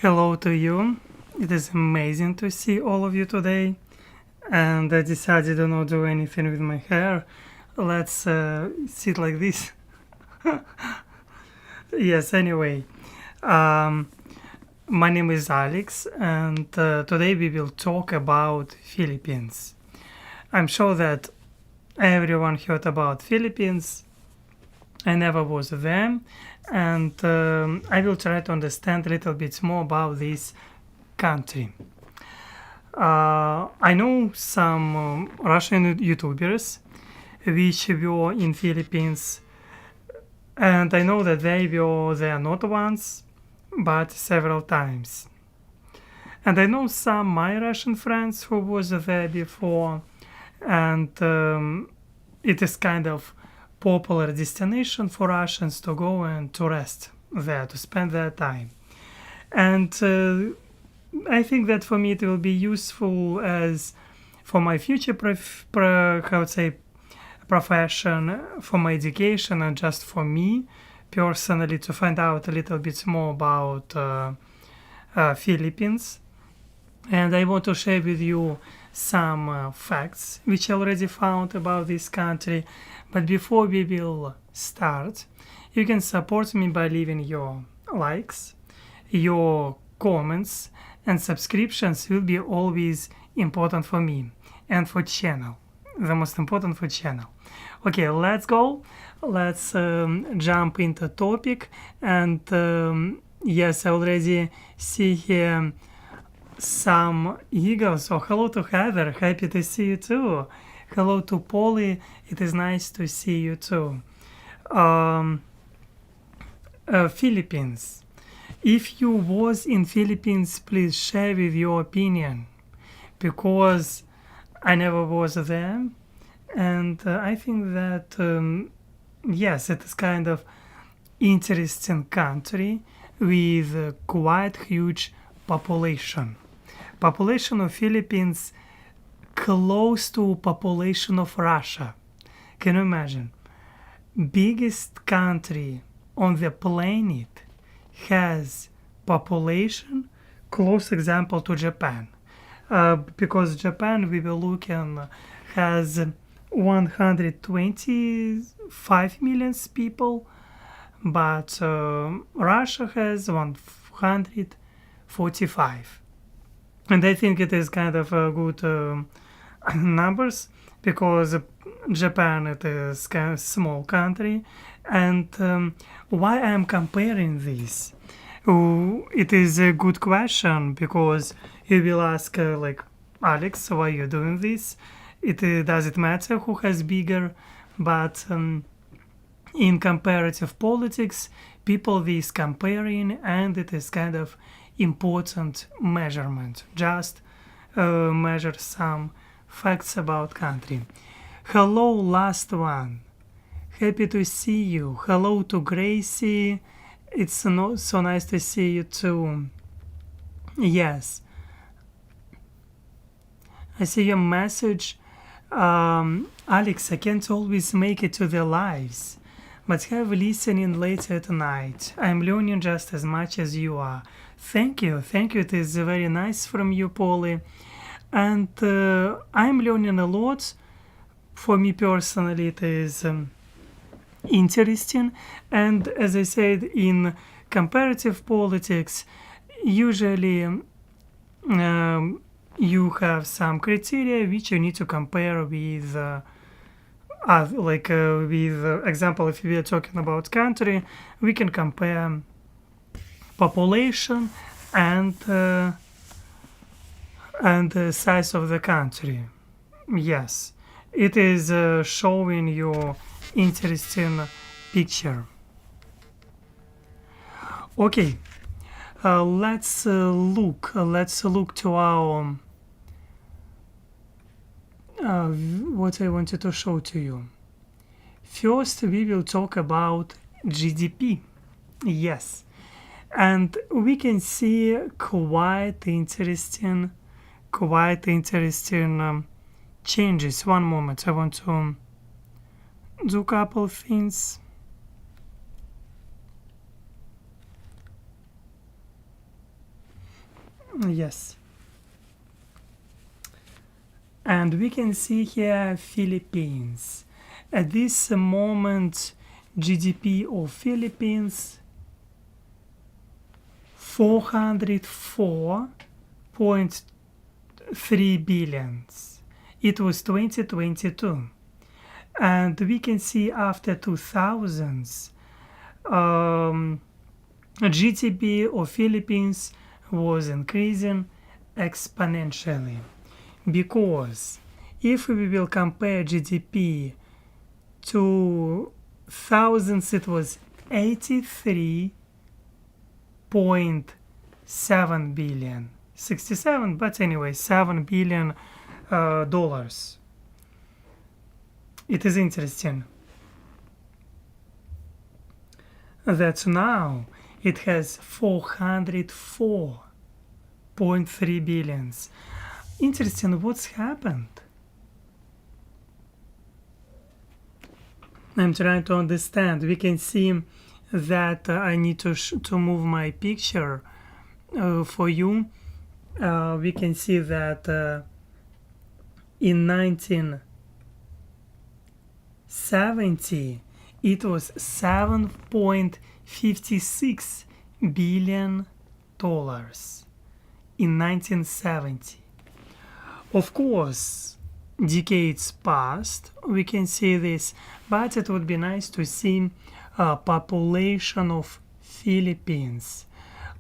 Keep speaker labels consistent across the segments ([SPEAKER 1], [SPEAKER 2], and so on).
[SPEAKER 1] Hello to you. It is amazing to see all of you today. And I decided to not do anything with my hair. Let's sit like this. Yes, anyway. Um, my name is Alex, and today we will talk about Philippines. I'm sure that everyone heard about Philippines. I never was there, and I will try to understand a little bit more about this country. I know some Russian YouTubers which were in Philippines, and I know that they were there not once, but several times. And I know some my Russian friends who was there before, and it is kind of popular destination for Russians to go and to rest there, to spend their time. And I think that for me it will be useful as for my future profession, for my education, and just for me personally to find out a little bit more about Philippines. And I want to share with you some facts which I already found about this country. But before we will start, you can support me by leaving your likes, your comments, and subscriptions will be always important for me and for channel. The most important for channel. Okay, let's go. Let's jump into topic. And yes, I already see here some eagles. So hello to Heather. Happy to see you too. Hello to Polly. It is nice to see you too. Philippines. If you was in Philippines, please share with your opinion, because I never was there, and I think that yes, it is kind of interesting country with quite huge population. Population of Philippines close to population of Russia. Can you imagine? Biggest country on the planet has population close example to Japan. Because Japan, we were looking, has 125 million people, but Russia has 145. And I think it is kind of a good numbers, because Japan it is kind of small country. And why I am comparing this? It is a good question, because you will ask like, Alex, why you doing this? Does it matter who has bigger? But in comparative politics, people is comparing, and it is kind of important measurement. Just measure some facts about country. Hello, last one. Happy to see you. Hello to Gracie. It's so nice to see you too. Yes, I see your message. Alex, I can't always make it to the lives, but have listening later at night. I'm learning just as much as you are. Thank you. It is very nice from you, Polly. And I'm learning a lot. For me personally, it is interesting. And as I said, in comparative politics, usually you have some criteria which you need to compare with example, if we are talking about country, we can compare population and the size of the country. Yes, it is showing you interesting picture. Okay, let's look to our what I wanted to show to you. First, we will talk about GDP. Yes, and we can see quite interesting changes. One moment, I want to do a couple of things. Yes. And we can see here Philippines. At this moment, GDP of Philippines 404.3 billions. It was 2022. And we can see after 2000s, GDP of Philippines was increasing exponentially. Because if we will compare GDP to thousands, it was 83.7 billion, 67, but anyway, 7 billion dollars. It is interesting that now it has 404.3 billions. Interesting what's happened. I'm trying to understand. We can see that I need to move my picture for you. We can see that in 1970 it was 7.56 billion dollars in 1970. Of course, decades passed, we can see this, but it would be nice to see population of Philippines.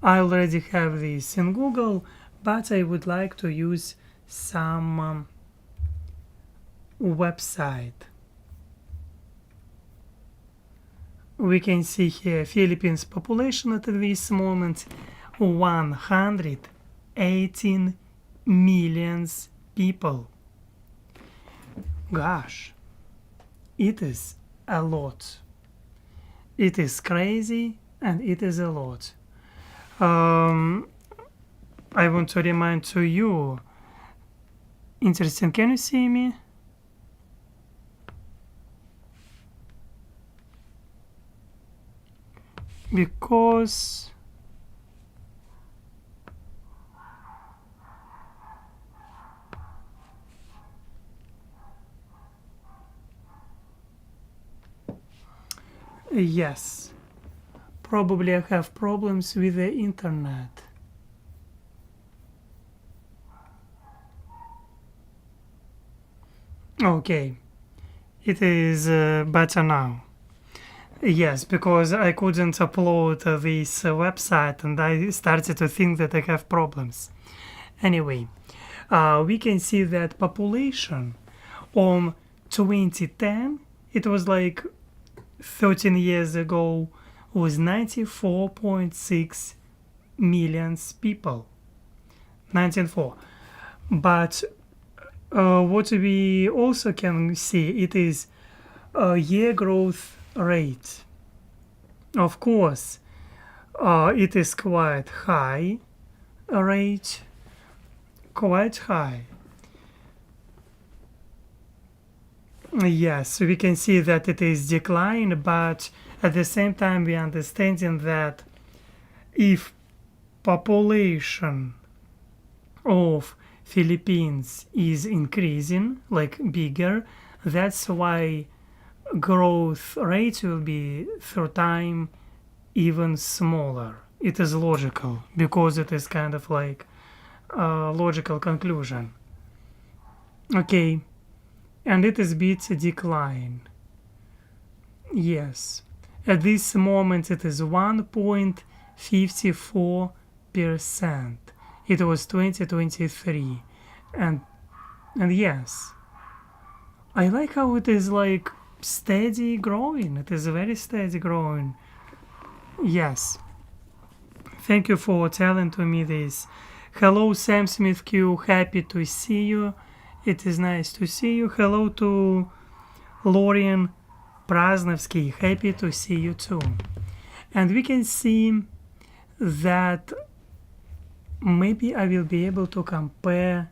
[SPEAKER 1] I already have this in Google, but I would like to use some website. We can see here Philippines population at this moment 118 million people. Gosh, it is a lot. It is crazy and it is a lot. I want to remind to you, interesting, can you see me? Because yes, probably I have problems with the internet. Okay, it is better now. Yes, because I couldn't upload this website and I started to think that I have problems. Anyway, we can see that population on 2010, it was like 13 years ago, was 94.6 million people. 1904. But what we also can see, it is a year growth rate. Of course, it is quite high rate, quite high. Yes, we can see that it is decline, but at the same time we understanding that if population of Philippines is increasing, like bigger, that's why growth rate will be through time even smaller. It is logical because it is kind of like a logical conclusion. Okay, and it is bit decline. Yes, at this moment it is 1.54%. It was 2023, and yes, I like how it is like steady growing. It is very steady growing. Yes. Thank you for telling to me this. Hello, Sam Smith Q. Happy to see you. It is nice to see you. Hello to Lorian Praznovsky. Happy to see you too. And we can see that maybe I will be able to compare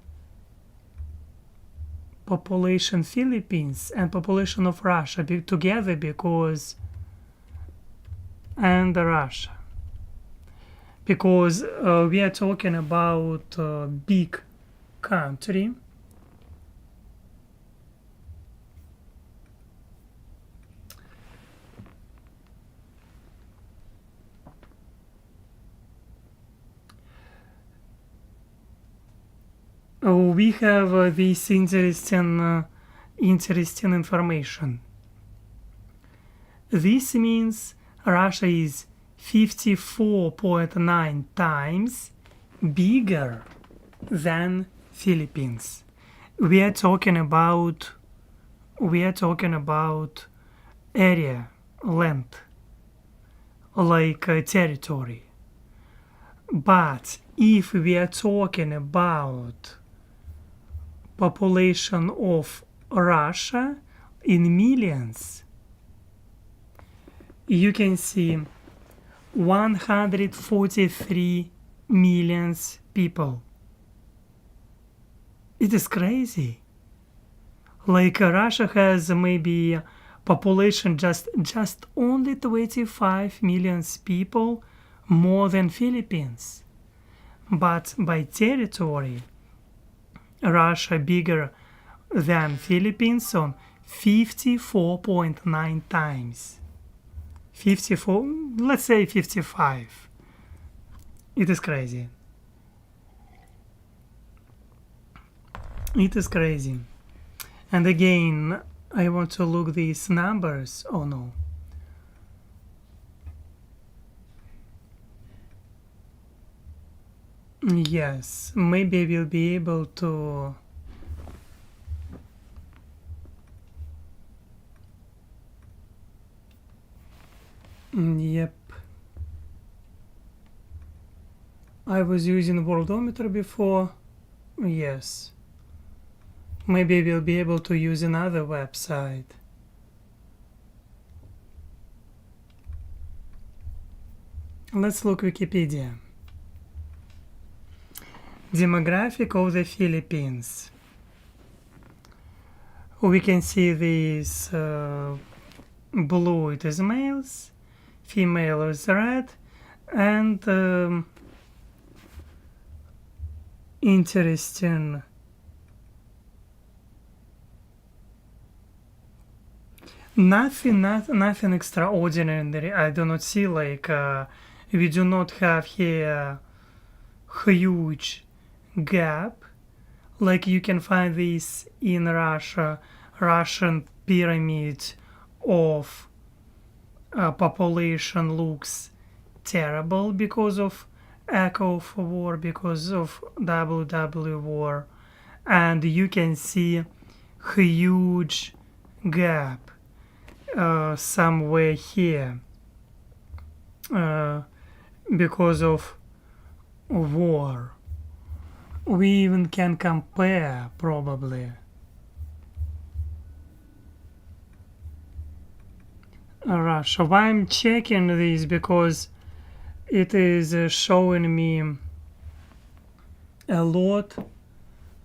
[SPEAKER 1] population Philippines and population of Russia together because because we are talking about a big country. We have this interesting information. This means Russia is 54.9 times bigger than Philippines. We are talking about area, length, like territory. But if we are talking about population of Russia in millions, you can see 143 million people. It is crazy. Like Russia has maybe population just only 25 million people more than Philippines. But by territory, Russia bigger than Philippines on 54.9 times. 54, let's say 55. It is crazy. It is crazy. And again, I want to look these numbers. Oh no. Yes, maybe we'll be able to. Yep. I was using Worldometer before. Yes. Maybe we'll be able to use another website. Let's look Wikipedia. Demographic of the Philippines. We can see this blue, it is males, female is red, and interesting. Nothing extraordinary. I do not see like we do not have here huge gap like you can find this in Russian pyramid of population looks terrible because of echo of war, because of WW war, and you can see huge gap somewhere here because of war. We even can compare probably. Russia. Why I'm checking this? Because it is showing me a lot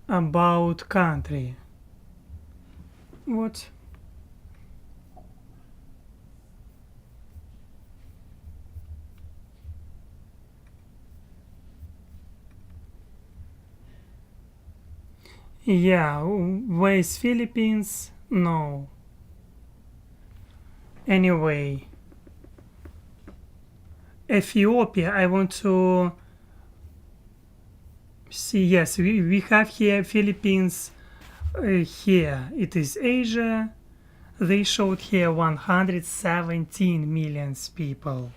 [SPEAKER 1] about country. What? Yeah, where is Philippines? No. Anyway, Ethiopia, I want to see. Yes, we have here Philippines. Here it is Asia. They showed here 117 million people.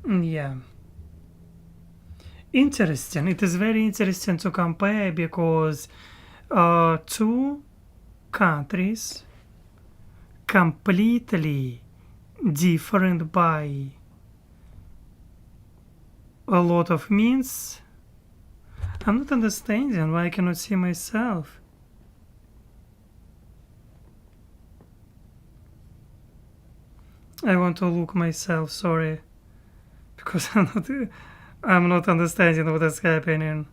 [SPEAKER 1] Yeah. Interesting. It is very interesting to compare because two countries completely different by a lot of means. I'm not understanding why I cannot see myself. I want to look myself, sorry. Because I'm not understanding what is happening.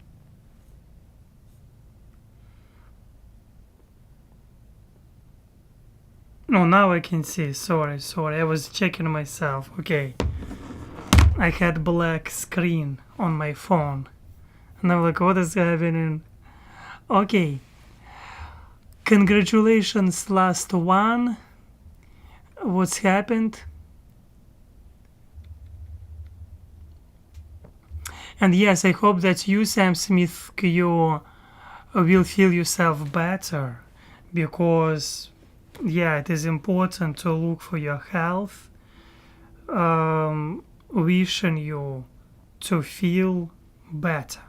[SPEAKER 1] Oh, now I can see. Sorry. I was checking myself. Okay. I had black screen on my phone. And I'm like, what is happening? Okay. Congratulations, last one. What's happened? And yes, I hope that you, Sam Smith, you will feel yourself better, because yeah, it is important to look for your health. Wishing you to feel better.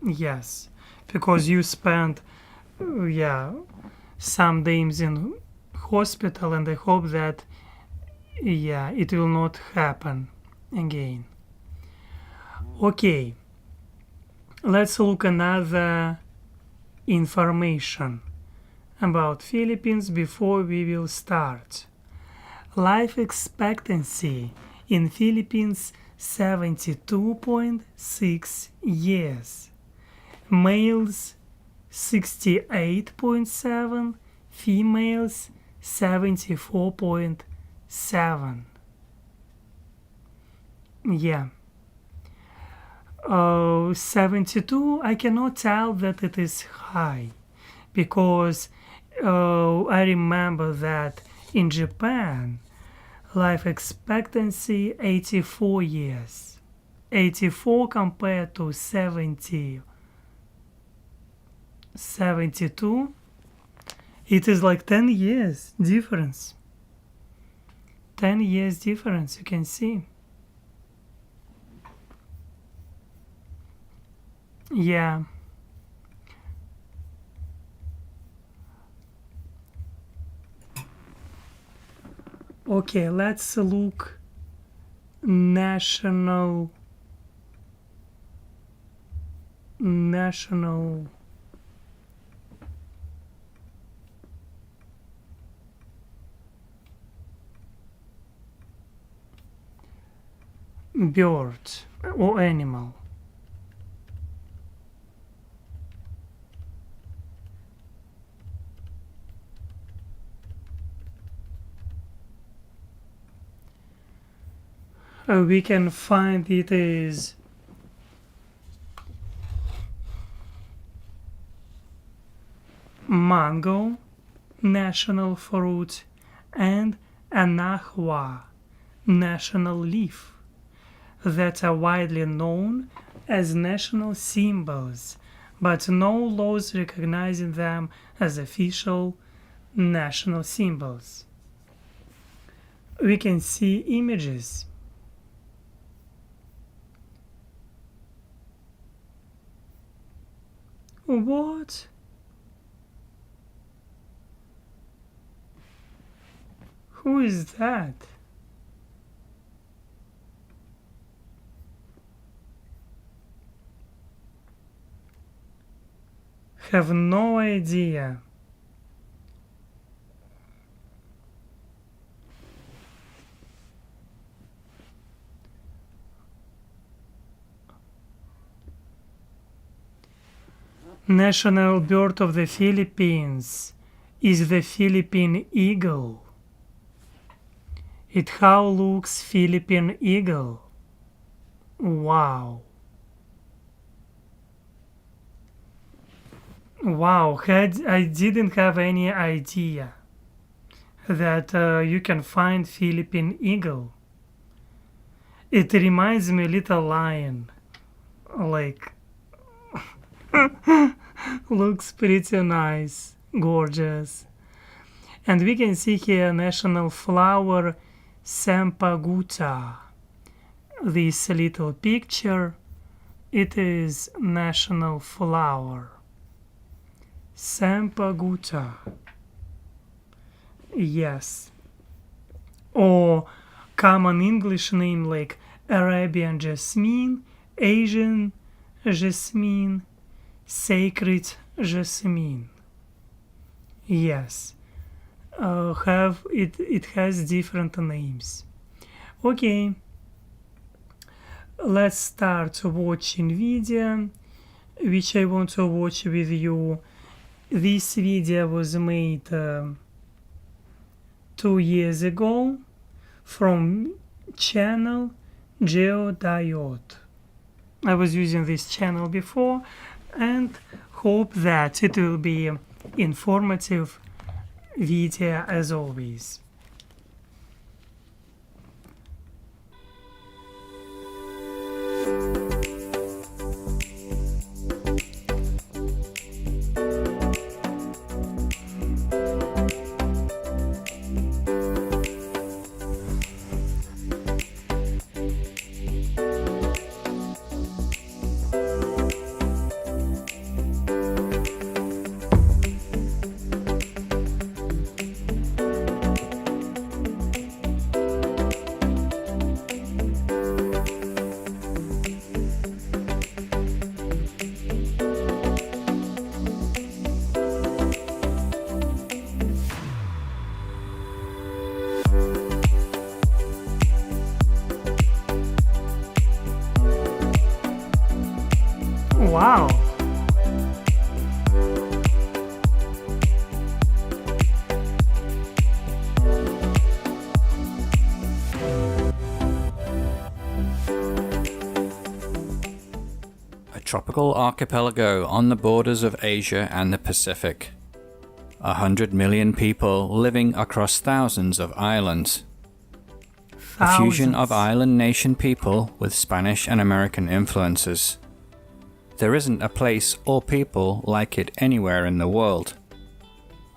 [SPEAKER 1] Yes, because you spent some days in hospital, and I hope that it will not happen again. Okay, let's look another information about Philippines before we will start. Life expectancy in Philippines 72.6 years. Males 68.7, females 74.7. Yeah. 72, I cannot tell that it is high, because I remember that in Japan life expectancy 84 years. 84 compared to 72, it is like 10 years difference. 10 years difference, you can see. Yeah. Okay, let's look national bird or animal. We can find it is mango, national fruit, and anahua, national leaf, that are widely known as national symbols, but no laws recognizing them as official national symbols. We can see images. What? Who is that? Have no idea. National bird of the Philippines is the Philippine eagle. How looks Philippine eagle? Wow. Wow, I didn't have any idea that you can find Philippine eagle. It reminds me little lion, like looks pretty nice, gorgeous. And we can see here national flower Sampaguta. This little picture, it is national flower Sampaguta. Yes. Or common English name like Arabian jasmine, Asian jasmine, sacred jasmine. Yes. It has different names. Okay. Let's start watching video which I want to watch with you. This video was made 2 2 years ago from channel Geodiode. I was using this channel before and hope that it will be informative video as always. Wow!
[SPEAKER 2] A tropical archipelago on the borders of Asia and the Pacific. 100 million people living across thousands of islands. A fusion of island nation people with Spanish and American influences. There isn't a place or people like it anywhere in the world.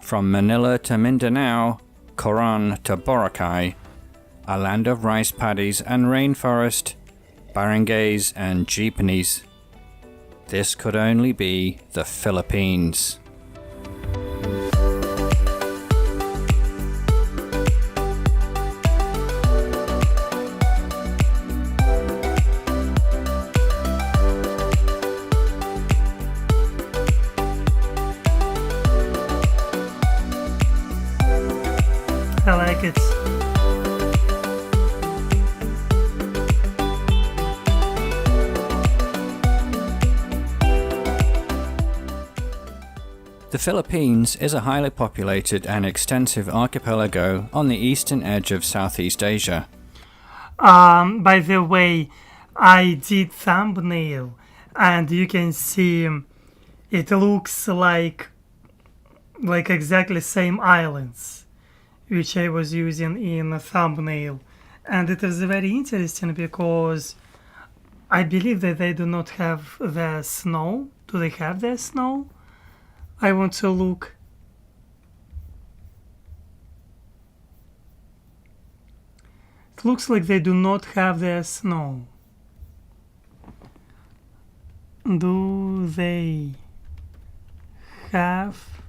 [SPEAKER 2] From Manila to Mindanao, Coron to Boracay, a land of rice paddies and rainforest, barangays and jeepneys. This could only be the Philippines.
[SPEAKER 1] I like it.
[SPEAKER 2] The Philippines is a highly populated and extensive archipelago on the eastern edge of Southeast Asia.
[SPEAKER 1] By the way, I did thumbnail and you can see it looks like exactly same islands which I was using in a thumbnail, and it is very interesting because I believe that they do not have the snow. Do they have the snow? I want to look. It looks like they do not have the snow. Do they have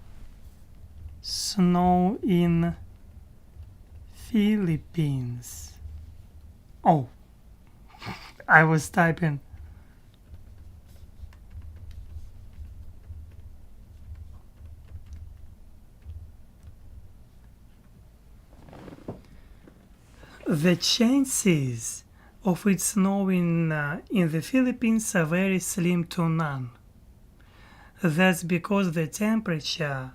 [SPEAKER 1] snow in Philippines? Oh, I was typing. The chances of it snowing in the Philippines are very slim to none. That's because the temperature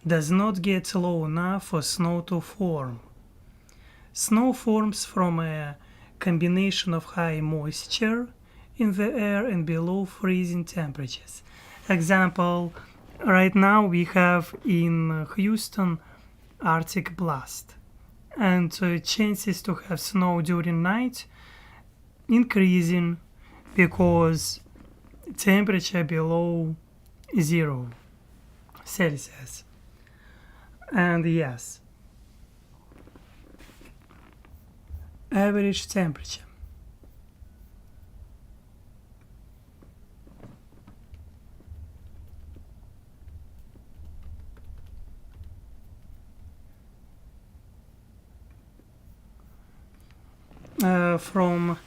[SPEAKER 1] does not get low enough for snow to form. Snow forms from a combination of high moisture in the air and below freezing temperatures. Example, right now we have in Houston Arctic blast, and chances to have snow during night increasing because temperature below 0 Celsius. And yes, average temperature. From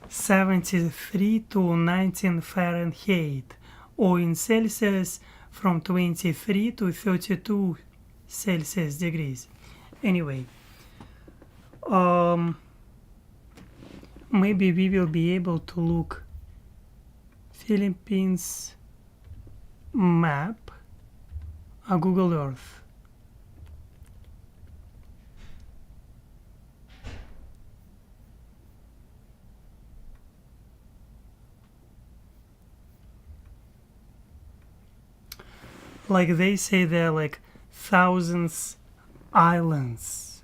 [SPEAKER 1] 73 to 19 Fahrenheit, or in Celsius from 23 to 32 Celsius degrees. Anyway, maybe we will be able to look Philippines map, Google Earth. Like they say there are like thousands islands.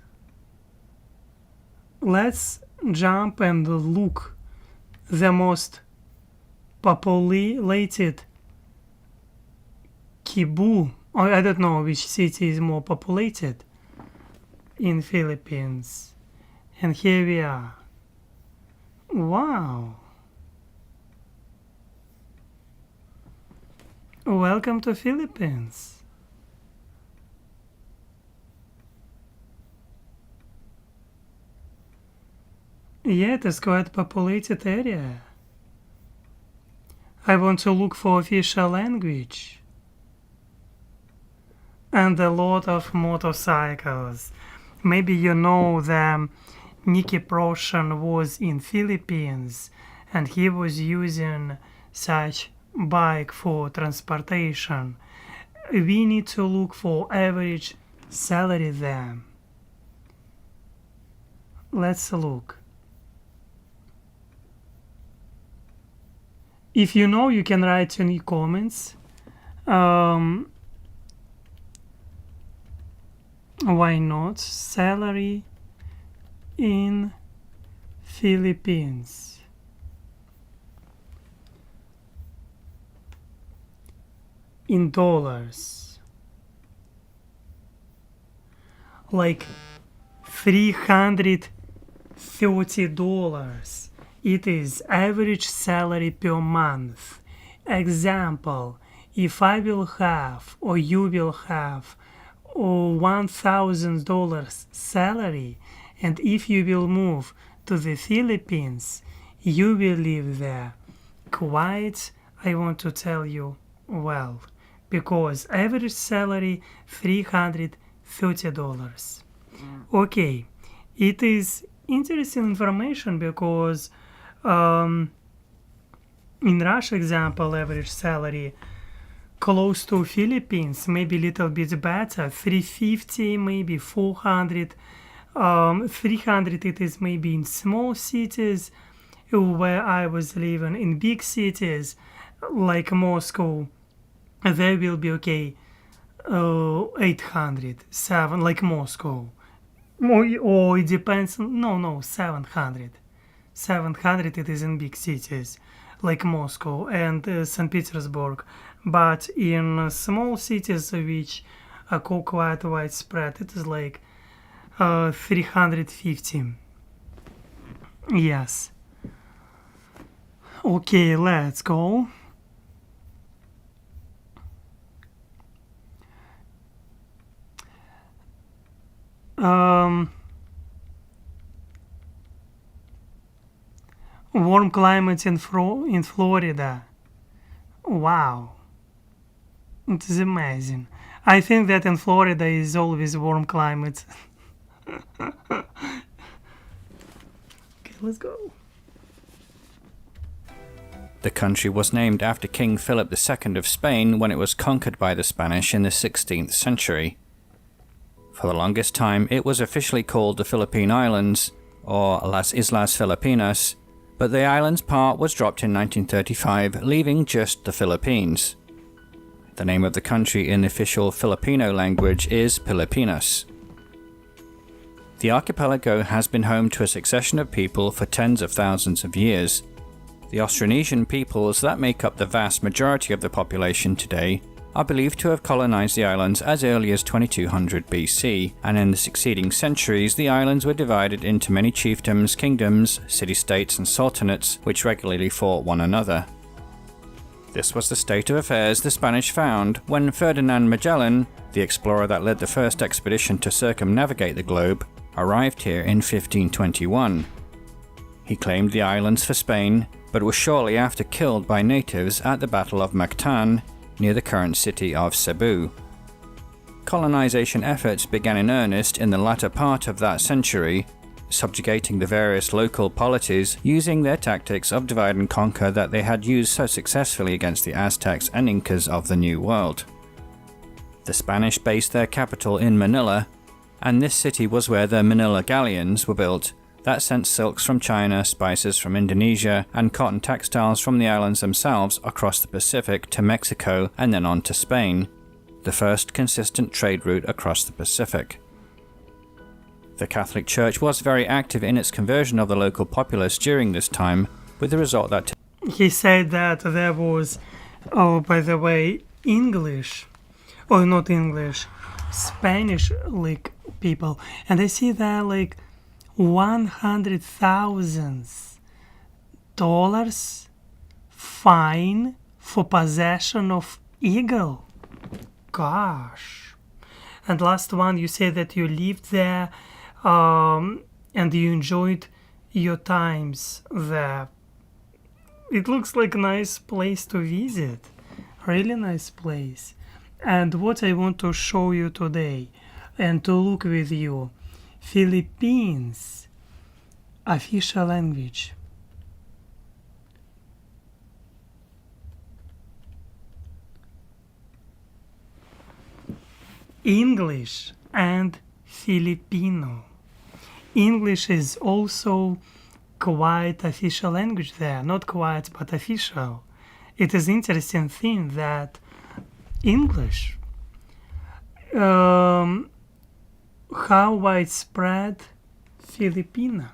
[SPEAKER 1] Let's jump and look the most populated Cebu. I don't know which city is more populated in Philippines. And here we are. Wow. Welcome to Philippines. Yeah, it is quite a populated area. I want to look for official language. And a lot of motorcycles. Maybe you know the Nicky Proshan was in Philippines and he was using such bike for transportation. We need to look for average salary there. Let's look. If you know, you can write in the comments. Why not? Salary in Philippines. In dollars. Like $330. It is average salary per month. Example, if I will have or you will have $1,000 salary, and if you will move to the Philippines, you will live there quite, I want to tell you, well, because average salary $330. Okay, it is interesting information because in Russia example, average salary close to Philippines, maybe a little bit better, 350, maybe 400. 300 it is maybe in small cities where I was living. In big cities like Moscow, there will be okay 800, 7, like Moscow. Or it depends, no, 700. 700 it is in big cities like Moscow and St. Petersburg. But in small cities which are quite widespread, it is like 350. Yes. Okay, let's go. Warm climate in Florida. Wow. It is amazing. I think that in Florida is always warm climate. Okay, let's go.
[SPEAKER 2] The country was named after King Philip II of Spain when it was conquered by the Spanish in the 16th century. For the longest time, it was officially called the Philippine Islands, or Las Islas Filipinas, but the islands part was dropped in 1935, leaving just the Philippines. The name of the country in the official Filipino language is Pilipinas. The archipelago has been home to a succession of people for tens of thousands of years. The Austronesian peoples that make up the vast majority of the population today are believed to have colonized the islands as early as 2200 BC, and in the succeeding centuries the islands were divided into many chiefdoms, kingdoms, city-states and sultanates which regularly fought one another. This was the state of affairs the Spanish found when Ferdinand Magellan, the explorer that led the first expedition to circumnavigate the globe, arrived here in 1521. He claimed the islands for Spain, but was shortly after killed by natives at the Battle of Mactan, near the current city of Cebu. Colonization efforts began in earnest in the latter part of that century, subjugating the various local polities using their tactics of divide and conquer that they had used so successfully against the Aztecs and Incas of the New World. The Spanish based their capital in Manila, and this city was where the Manila galleons were built that sent silks from China, spices from Indonesia, and cotton textiles from the islands themselves across the Pacific to Mexico and then on to Spain. the first consistent trade route across the Pacific. The Catholic Church was very active in its conversion of the local populace during this time, with the result that
[SPEAKER 1] he said that there was, oh, by the way, English, or not English, Spanish like people, and I see that like $100,000 fine for possession of eagle. Gosh. And last one, you said that you lived there and you enjoyed your times there. It looks like a nice place to visit. Really nice place. And what I want to show you today and to look with you, Philippines official language. English and Filipino. English is also quite official language there, not quite but official. It is interesting thing that English, how widespread Filipino.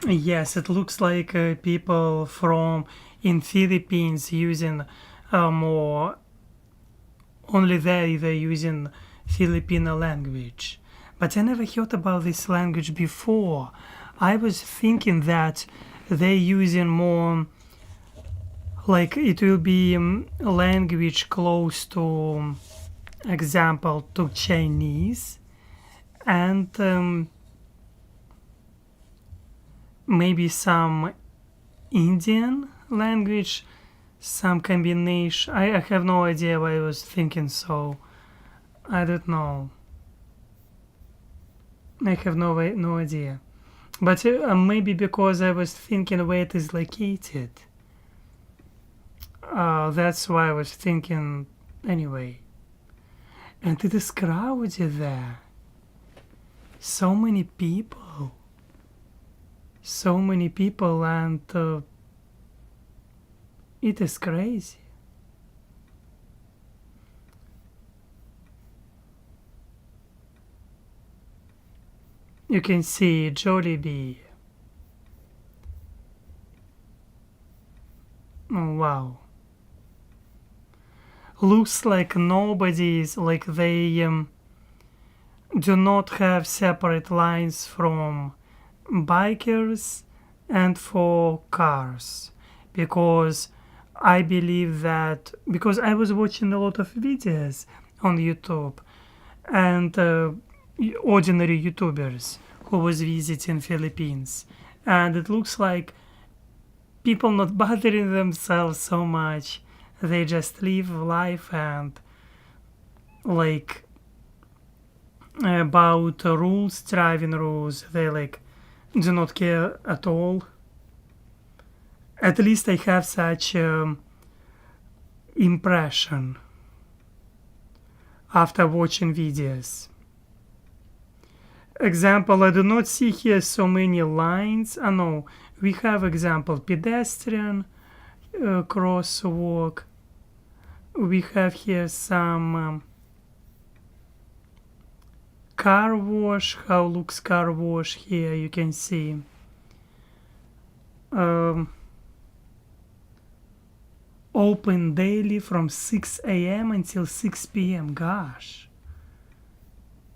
[SPEAKER 1] Yes, it looks like people from in Philippines using more only they're using Filipino language. But I never heard about this language before. I was thinking that they're using more like it will be a language close to example to Chinese and maybe some Indian language, some combination. I have no idea why I was thinking so. I don't know. I have no idea. But maybe because I was thinking where it is located. That's why I was thinking anyway. And it is crowded there. So many people. So many people, and it is crazy. You can see Jollibee. Oh, wow. Looks like nobody's, like they do not have separate lines from bikers and for cars, because I believe that because I was watching a lot of videos on YouTube and ordinary YouTubers who was visiting Philippines, and it looks like people not bothering themselves so much. They just live life and like about rules, driving rules, they like do not care at all. At least I have such impression after watching videos. Example, I do not see here so many lines. No, we have example pedestrian crosswalk. We have here some car wash. How looks car wash here? You can see. Open daily from 6 a.m. until 6 p.m. Gosh,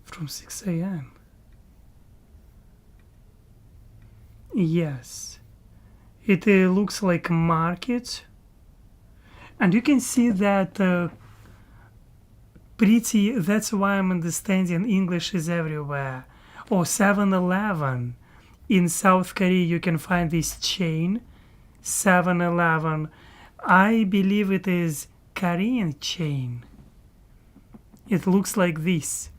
[SPEAKER 1] from 6 a.m. Yes, it looks like a market, and you can see that pretty. That's why I'm understanding English is everywhere. Or 7-Eleven. In South Korea you can find this chain 7-Eleven. I believe it is Korean chain. It looks like this.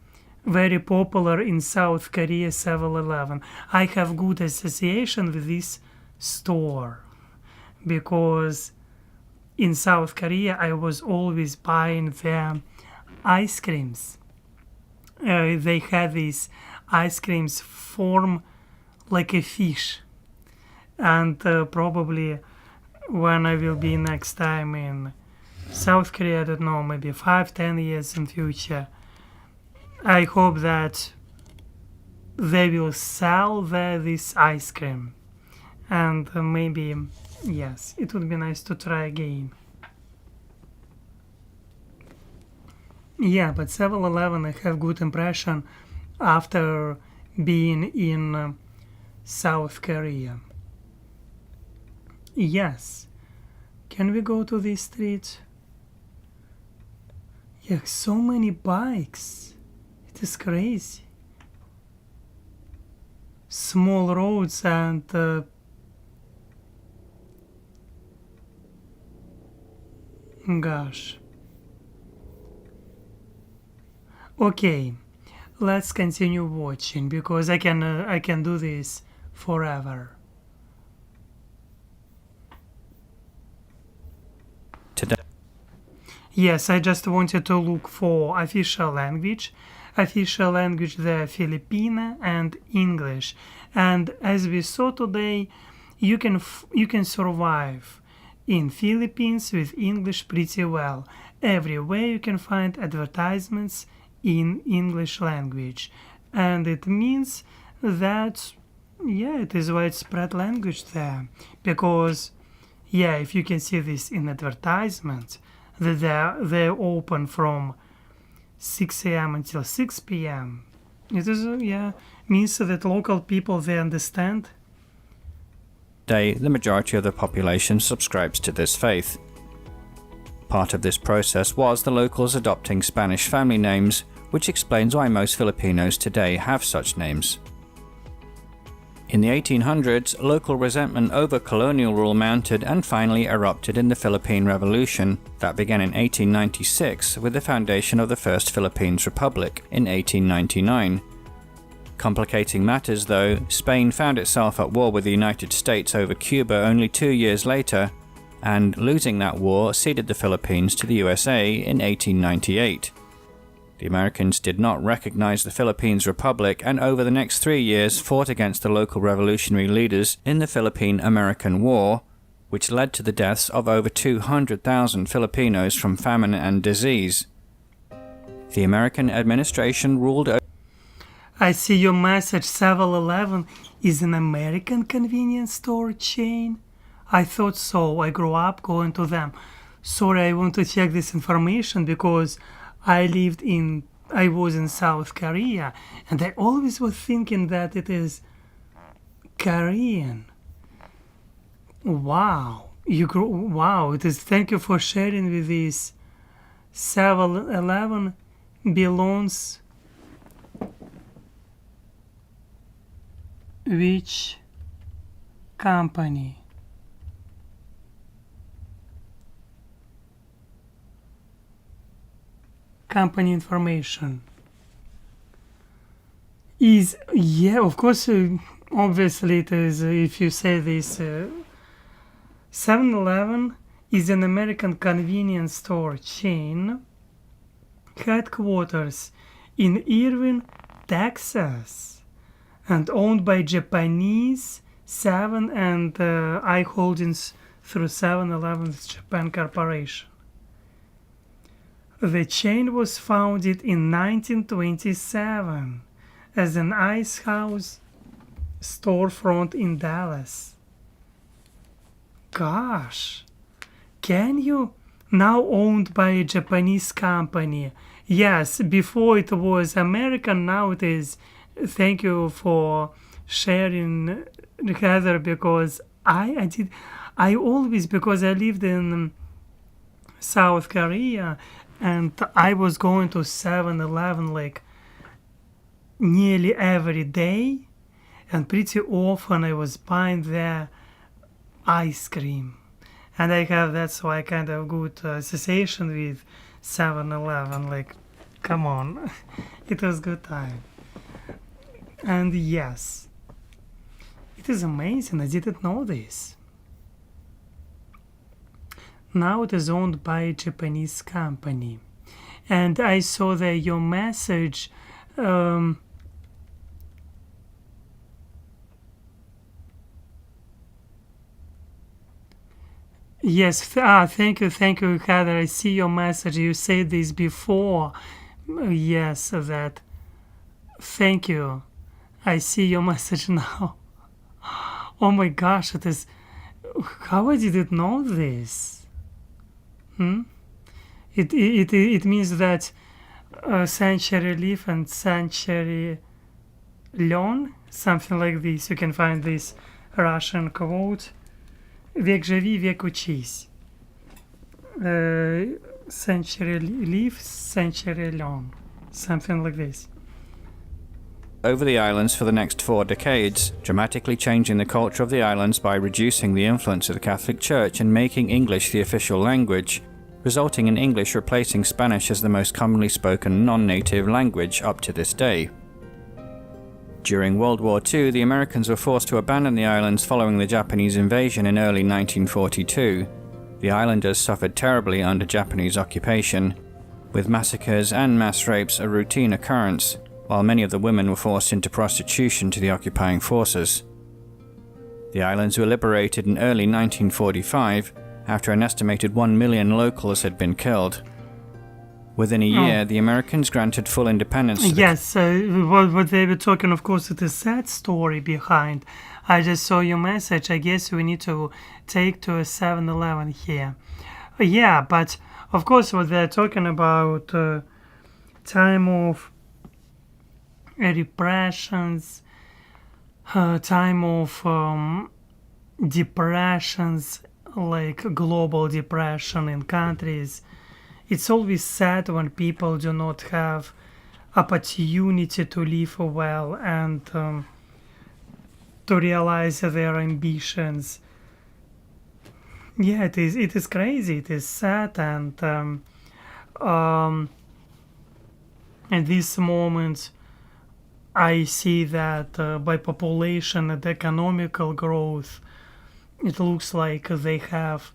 [SPEAKER 1] Very popular in South Korea, 7-Eleven. I have good association with this store because in South Korea, I was always buying their ice creams. They had these ice creams form like a fish. And probably when I will be next time in South Korea, I don't know, maybe 5-10 years in future, I hope that they will sell this ice cream. And maybe, yes, it would be nice to try again. Yeah, but 7-Eleven, I have good impression after being in South Korea. Yes. Can we go to this street? Yeah, so many bikes. It is crazy. Small roads and gosh. Okay, let's continue watching because I can do this forever.
[SPEAKER 2] Today.
[SPEAKER 1] Yes, I just wanted to look for official language. Official language there Filipino and English. And as we saw today, you can survive in Philippines with English pretty well. Everywhere you can find advertisements in English language. And it means that, yeah, it is widespread language there. Because, yeah, if you can see this in advertisements, that they're open from 6 a.m. until 6 p.m. It is, means that local people, they understand.
[SPEAKER 2] Today, the majority of the population subscribes to this faith. Part of this process was the locals adopting Spanish family names, which explains why most Filipinos today have such names. In the 1800s, local resentment over colonial rule mounted and finally erupted in the Philippine Revolution that began in 1896 with the foundation of the First Philippines Republic in 1899. Complicating matters though, Spain found itself at war with the United States over Cuba only 2 years later, and losing that war ceded the Philippines to the USA in 1898. The Americans did not recognize the Philippines Republic and over the next 3 years fought against the local revolutionary leaders in the Philippine-American War, which led to the deaths of over 200,000 Filipinos from famine and disease. The American administration ruled over.
[SPEAKER 1] I see your message. 7-Eleven is an American convenience store chain. I thought so. I grew up going to them. Sorry, I want to check this information because I was in South Korea, and I always was thinking that it is Korean. Wow, wow! It is. Thank you for sharing with this. 7-Eleven belongs which company? Company information is, yeah, of course, obviously it is. If you say this, 7-Eleven is an American convenience store chain headquarters in Irving, Texas, and owned by Japanese 7 and I Holdings through 7-Eleven's Japan Corporation. The chain was founded in 1927 as an ice house storefront in Dallas. Gosh, can you? Now owned by a Japanese company. Yes, before it was American, now it is. Thank you for sharing, Heather, because I always, because I lived in South Korea, and I was going to 7-Eleven like nearly every day, and pretty often I was buying their ice cream. And that's why I kind of good association with 7-Eleven, like, come on, it was good time. And yes, it is amazing, I didn't know this. Now it is owned by a Japanese company. And I saw that your message. Yes, thank you, Heather. I see your message. You said this before. Yes, that. Thank you. I see your message now. Oh my gosh, it is. How I didn't know this? It means that century live and century learn, something like this. You can find this Russian quote. Век живи, век учись. Century live, century learn. Something like this.
[SPEAKER 2] Over the islands for the next 4 decades, dramatically changing the culture of the islands by reducing the influence of the Catholic Church and making English the official language, resulting in English replacing Spanish as the most commonly spoken non-native language up to this day. During World War II, the Americans were forced to abandon the islands following the Japanese invasion in early 1942. The islanders suffered terribly under Japanese occupation, with massacres and mass rapes a routine occurrence, while many of the women were forced into prostitution to the occupying forces. The islands were liberated in early 1945 after an estimated 1 million locals had been killed. Within a year, the Americans granted full independence to
[SPEAKER 1] Yes, what they were talking, of course, it is a sad story behind. I just saw your message. I guess we need to take to a 7-Eleven here. Yeah, but of course, what they're talking about, time of repressions, time of depressions, like global depression in countries. It's always sad when people do not have opportunity to live well and to realize their ambitions. Yeah, it is crazy. It is sad, and at this moment, I see that by population and economical growth, it looks like they have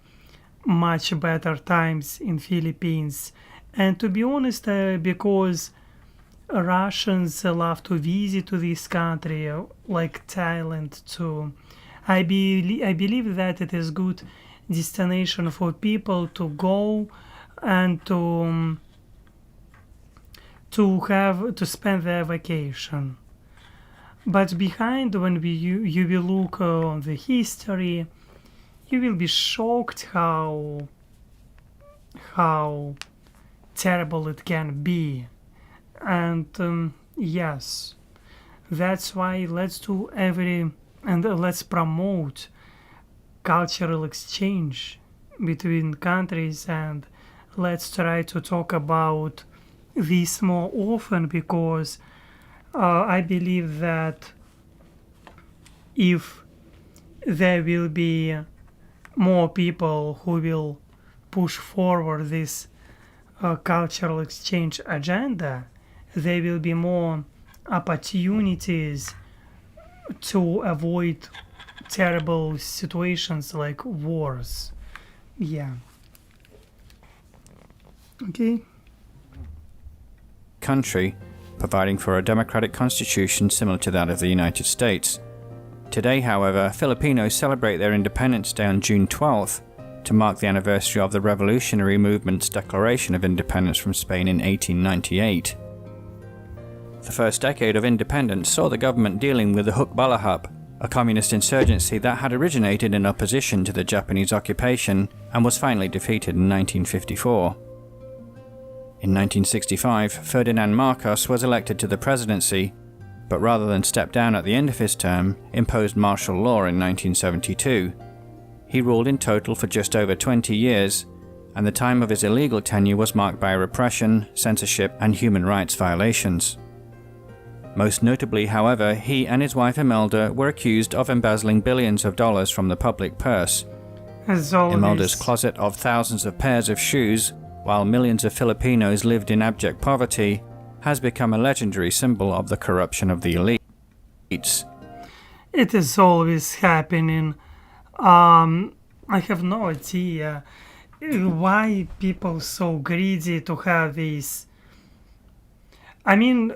[SPEAKER 1] much better times in Philippines. And to be honest, because Russians love to visit to this country, like Thailand too, I believe that it is good destination for people to go and to spend their vacation. But behind, when you will look on the history, you will be shocked how terrible it can be. And yes, that's why let's do let's promote cultural exchange between countries, and let's try to talk about this more often, because I believe that if there will be more people who will push forward this cultural exchange agenda, there will be more opportunities to avoid terrible situations like wars. Yeah. Okay.
[SPEAKER 2] country, providing for a democratic constitution similar to that of the United States. Today, however, Filipinos celebrate their Independence Day on June 12th to mark the anniversary of the revolutionary movement's declaration of independence from Spain in 1898. The first decade of independence saw the government dealing with the Hukbalahap, a communist insurgency that had originated in opposition to the Japanese occupation and was finally defeated in 1954. In 1965, Ferdinand Marcos was elected to the presidency, but rather than step down at the end of his term, imposed martial law in 1972. He ruled in total for just over 20 years, and the time of his illegal tenure was marked by repression, censorship, and human rights violations. Most notably, however, he and his wife Imelda were accused of embezzling billions of dollars from the public purse. Imelda's closet of thousands of pairs of shoes, while millions of Filipinos lived in abject poverty, has become a legendary symbol of the corruption of the elites.
[SPEAKER 1] It is always happening. I have no idea. why people so greedy to have these? I mean,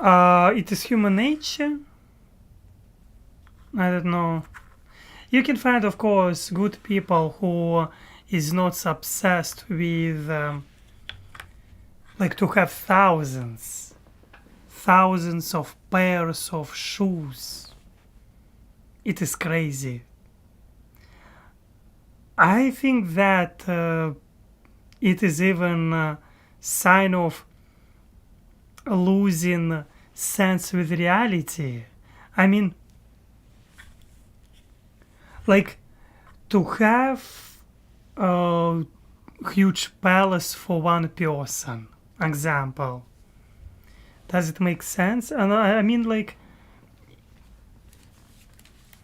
[SPEAKER 1] it is human nature. I don't know. You can find, of course, good people who is not obsessed with like to have thousands of pairs of shoes. It is crazy. I think that it is even a sign of losing sense with reality. I mean, like to have a huge palace for one person, example. Does it make sense? And I mean, like,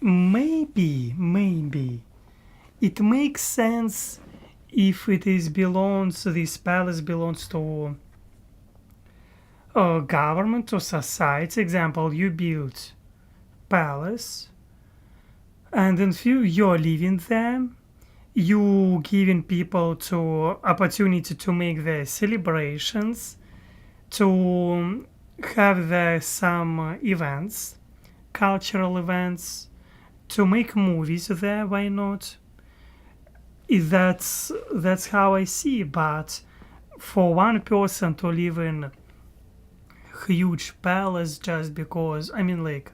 [SPEAKER 1] maybe it makes sense if it is belongs, this palace belongs to a government or society. Example, you build palace, and then you're living there. You giving people to opportunity to make their celebrations, to have there some events, cultural events, to make movies there. Why not? That's how I see. But for one person to live in huge palace just because, I mean, like,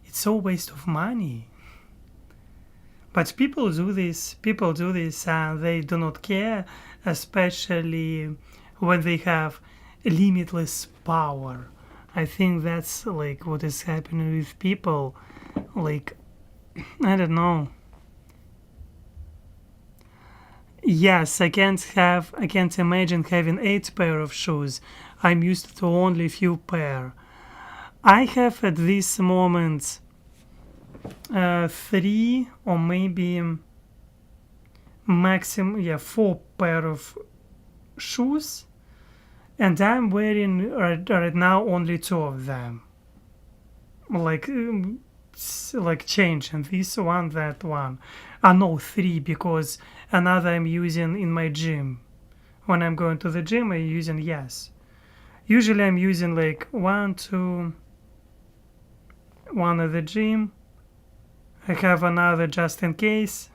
[SPEAKER 1] it's a waste of money. But people do this, and they do not care, especially when they have limitless power. I think that's like what is happening with people. Like, I don't know. Yes, I can't imagine having 8 pair of shoes. I'm used to only few pair. I have at this moment 3 or maybe maximum, 4 pair of shoes, and I'm wearing right now only 2 of them. Like changing this one, that one. No, 3, because another I'm using in my gym. When I'm going to the gym, I'm using, yes. Usually I'm using like 1, 2, 1 at the gym. I have another just in case.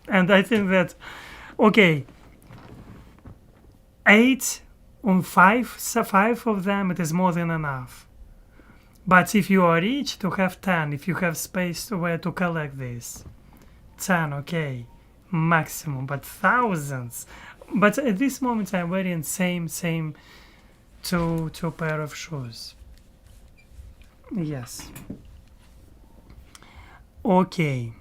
[SPEAKER 1] And I think that, okay, 8 on 5, so 5 of them, it is more than enough. But if you are rich, to have 10, if you have space where to collect this, 10, okay, maximum, but thousands. But at this moment, I'm wearing same two pair of shoes. Yes. Okay.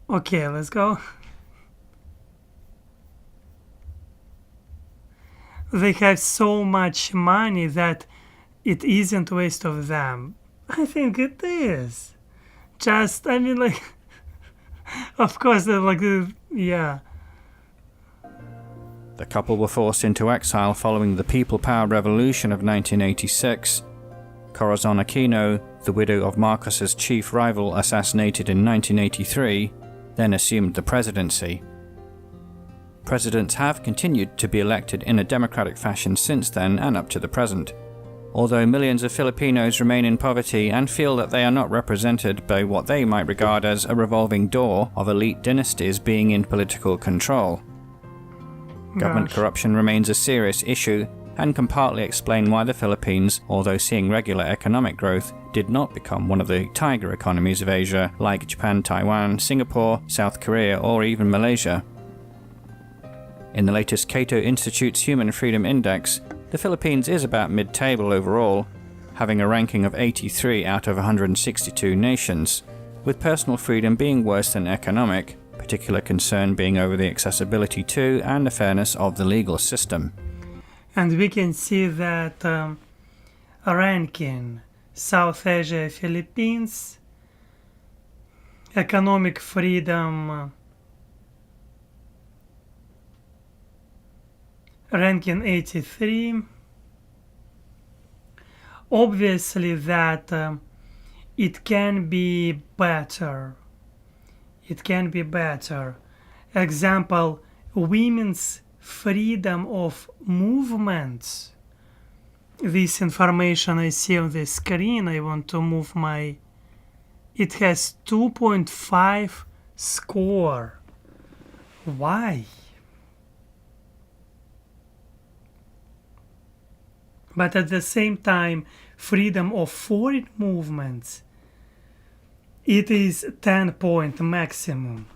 [SPEAKER 1] Okay, let's go. They have so much money that it isn't waste of them. I think it is. Just, I mean, like, of course, they're like, yeah.
[SPEAKER 2] The couple were forced into exile following the People Power Revolution of 1986. Corazon Aquino, the widow of Marcos's chief rival assassinated in 1983, then assumed the presidency. Presidents have continued to be elected in a democratic fashion since then and up to the present, although millions of Filipinos remain in poverty and feel that they are not represented by what they might regard as a revolving door of elite dynasties being in political control. Government corruption remains a serious issue and can partly explain why the Philippines, although seeing regular economic growth, did not become one of the tiger economies of Asia like Japan, Taiwan, Singapore, South Korea, or even Malaysia. In the latest Cato Institute's Human Freedom Index, the Philippines is about mid-table overall, having a ranking of 83 out of 162 nations, with personal freedom being worse than economic, particular concern being over the accessibility to and the fairness of the legal system.
[SPEAKER 1] And we can see that ranking South Asia, Philippines, economic freedom ranking 83, obviously that it can be better. It can be better. Example, women's freedom of movement. This information I see on the screen, I want to move my... It has 2.5 score. Why? But at the same time, freedom of foreign movements, it is 10-point maximum.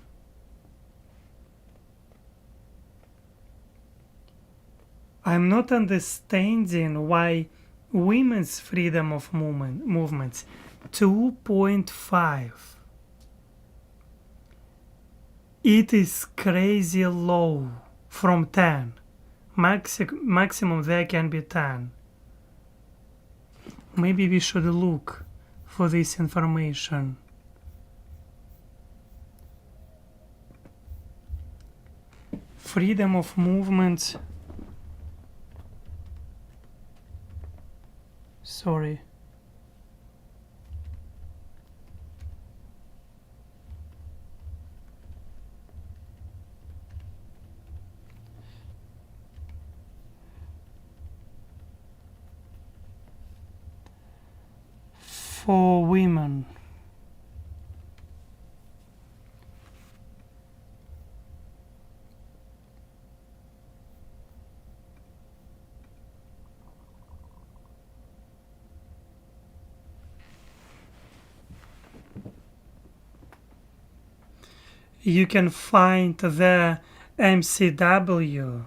[SPEAKER 1] I'm not understanding why women's freedom of movements 2.5. It is crazy low from 10. Maximum there can be 10. Maybe we should look for this information. Freedom of movement. Sorry. For women. You can find the MCW,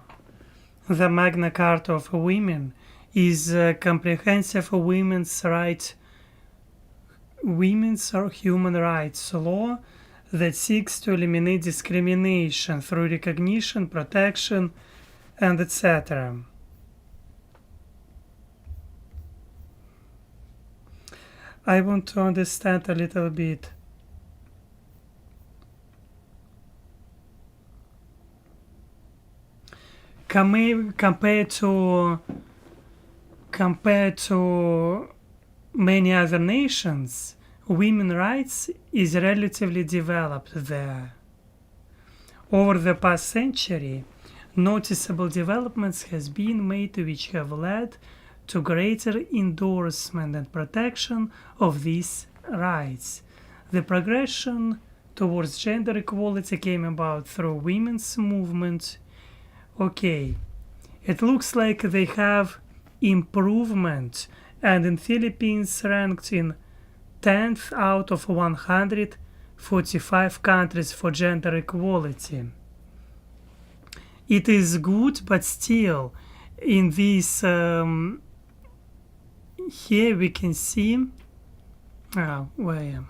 [SPEAKER 1] the Magna Carta of Women, is a comprehensive women's or human rights law that seeks to eliminate discrimination through recognition, protection, and etc. I want to understand a little bit. Compared to many other nations, women's rights is relatively developed there. Over the past century, noticeable developments has been made which have led to greater endorsement and protection of these rights. The progression towards gender equality came about through women's movement. Okay, it looks like they have improvement, and in Philippines ranked in 10th out of 145 countries for gender equality. It is good, but still, in this here we can see where I am.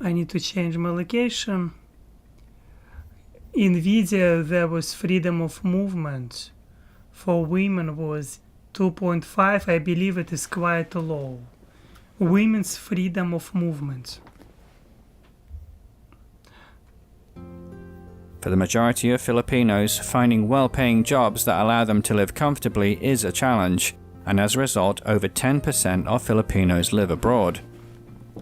[SPEAKER 1] I need to change my location. In India there was freedom of movement for women was 2.5. I believe it is quite low. Women's freedom of movement.
[SPEAKER 2] For the majority of Filipinos, finding well-paying jobs that allow them to live comfortably is a challenge, and as a result, over 10% of Filipinos live abroad.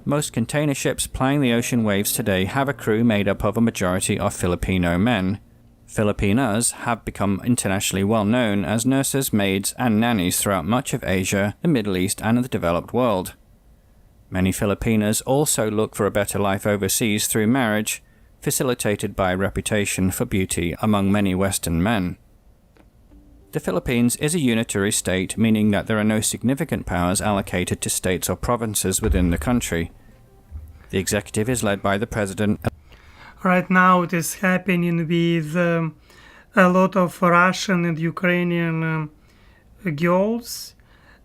[SPEAKER 2] Most container ships plying the ocean waves today have a crew made up of a majority of Filipino men. Filipinas have become internationally well known as nurses, maids, and nannies throughout much of Asia, the Middle East, and the developed world. Many Filipinas also look for a better life overseas through marriage, facilitated by a reputation for beauty among many Western men. The Philippines is a unitary state, meaning that there are no significant powers allocated to states or provinces within the country. The executive is led by the president.
[SPEAKER 1] Right now it is happening with a lot of Russian and Ukrainian girls,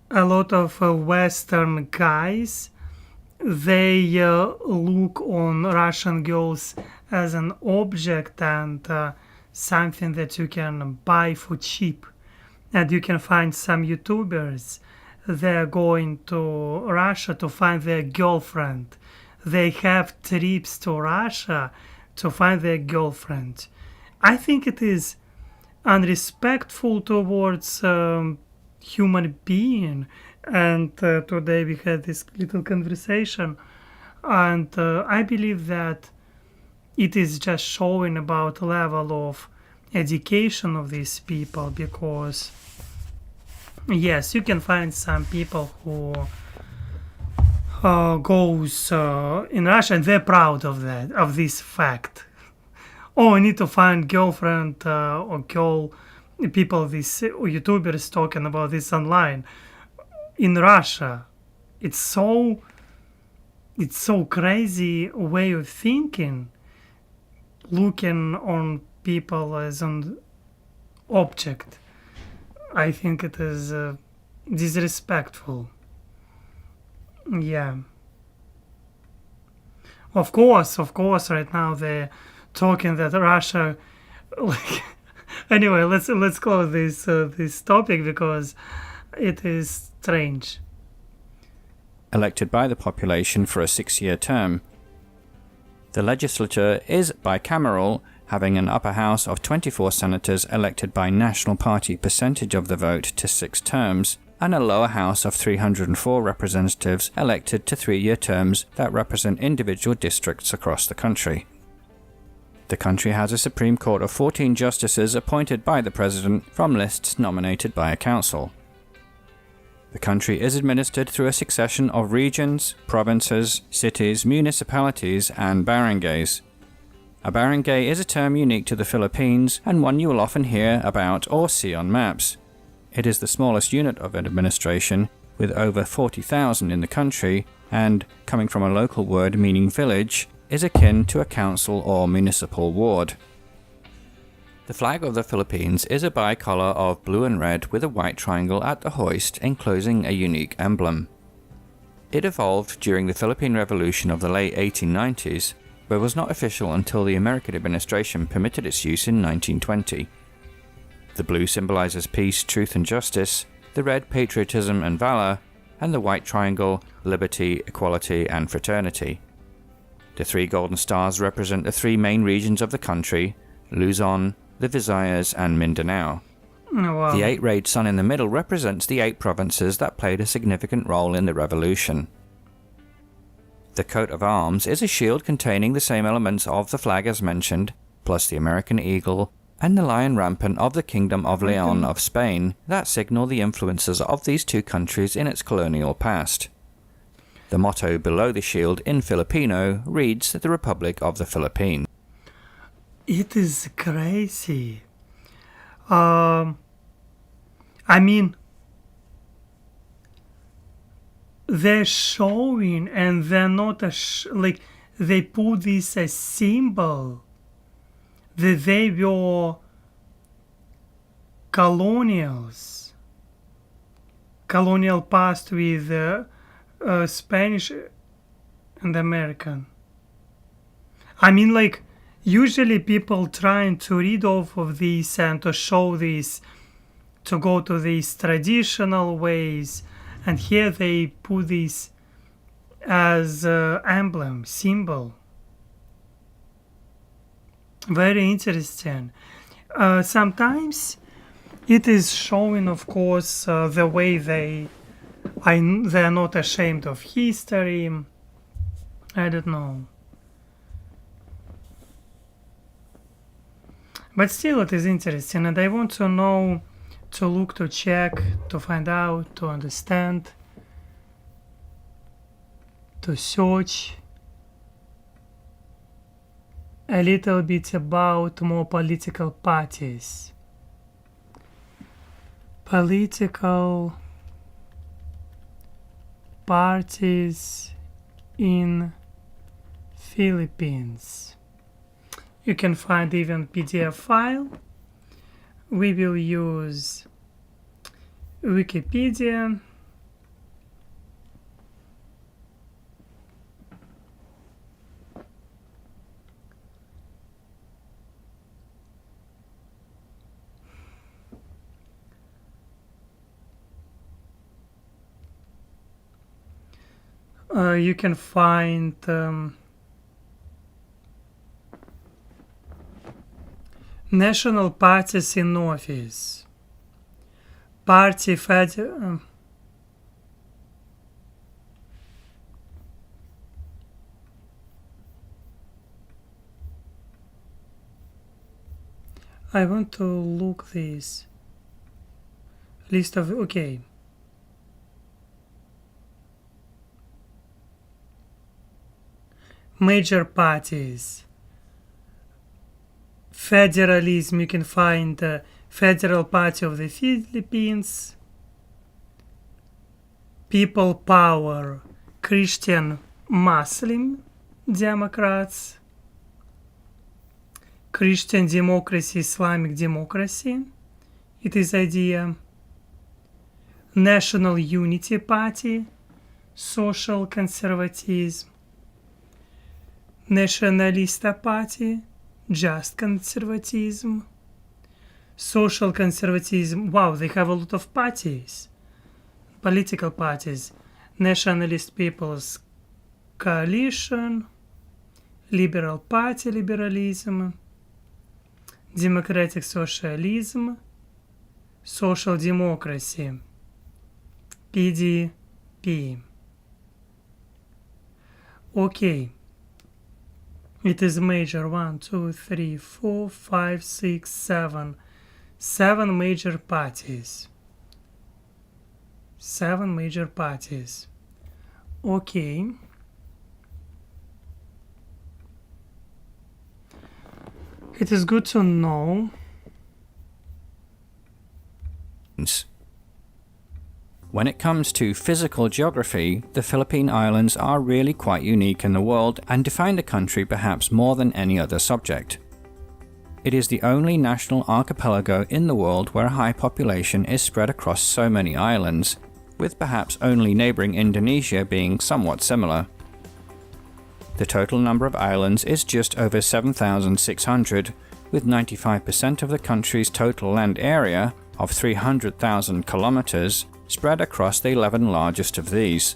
[SPEAKER 1] a lot of Western guys. They look on Russian girls as an object and something that you can buy for cheap. And you can find some YouTubers, they're going to Russia to find their girlfriend. They have trips to Russia to find their girlfriend. I think it is unrespectful towards human being. And today we had this little conversation, and I believe that it is just showing about level of education of these people, because yes, you can find some people who goes in Russia and they're proud of that, of this fact. Oh, I need to find girlfriend or girl, people, these YouTubers talking about this online. In Russia, it's so crazy way of thinking, looking on people as an object. I think it is disrespectful. Yeah. Of course, right now they're talking that Russia, like, anyway, let's close this topic because it is strange.
[SPEAKER 2] Elected by the population for a 6-year term. The legislature is bicameral, having an upper house of 24 senators elected by national party percentage of the vote to 6 terms, and a lower house of 304 representatives elected to 3-year terms that represent individual districts across the country. The country has a Supreme Court of 14 justices appointed by the president from lists nominated by a council. The country is administered through a succession of regions, provinces, cities, municipalities, and barangays. A barangay is a term unique to the Philippines and one you will often hear about or see on maps. It is the smallest unit of administration, with over 40,000 in the country, and, coming from a local word meaning village, is akin to a council or municipal ward. The flag of the Philippines is a bicolor of blue and red with a white triangle at the hoist enclosing a unique emblem. It evolved during the Philippine Revolution of the late 1890s, but was not official until the American administration permitted its use in 1920. The blue symbolizes peace, truth and justice, the red patriotism and valor, and the white triangle liberty, equality and fraternity. The 3 golden stars represent the 3 main regions of the country, Luzon, the Visayas and Mindanao.
[SPEAKER 1] Oh, wow.
[SPEAKER 2] The 8-rayed sun in the middle represents the 8 provinces that played a significant role in the revolution. The coat of arms is a shield containing the same elements of the flag as mentioned, plus the American eagle and the lion rampant of the Kingdom of Leon of Spain that signal the influences of these 2 countries in its colonial past. The motto below the shield in Filipino reads the Republic of the Philippines.
[SPEAKER 1] It is crazy. I mean, they're showing and they're not like they put this as symbol that they were colonials, colonial past with Spanish and American. I mean, like, usually people trying to read off of this and to show this, to go to these traditional ways, and here they put this as emblem, symbol. Very interesting. Sometimes it is showing, of course, the way they are not ashamed of history. I don't know. But still it is interesting, and I want to know, to look, to check, to find out, to understand, to search a little bit about more political parties. Political parties in Philippines. You can find even PDF file. We will use Wikipedia. You can find national parties in office, party I want to look this list of okay. Major parties. Federalism, you can find the Federal Party of the Philippines, People Power, Christian Muslim Democrats, Christian Democracy, Islamic Democracy, it is idea, National Unity Party, Social Conservatism, Nationalista Party, Just Conservatism, Social Conservatism, wow, they have a lot of parties, political parties, Nationalist People's Coalition, Liberal Party, Liberalism, Democratic Socialism, Social Democracy, PDP. Okay. It is major 1, 2, 3, 4, 5, 6, 7. 7 major parties. 7 major parties. Okay. It is good to know.
[SPEAKER 2] When it comes to physical geography, the Philippine Islands are really quite unique in the world and define the country perhaps more than any other subject. It is the only national archipelago in the world where a high population is spread across so many islands, with perhaps only neighbouring Indonesia being somewhat similar. The total number of islands is just over 7,600, with 95% of the country's total land area of 300,000 kilometres spread across the 11 largest of these.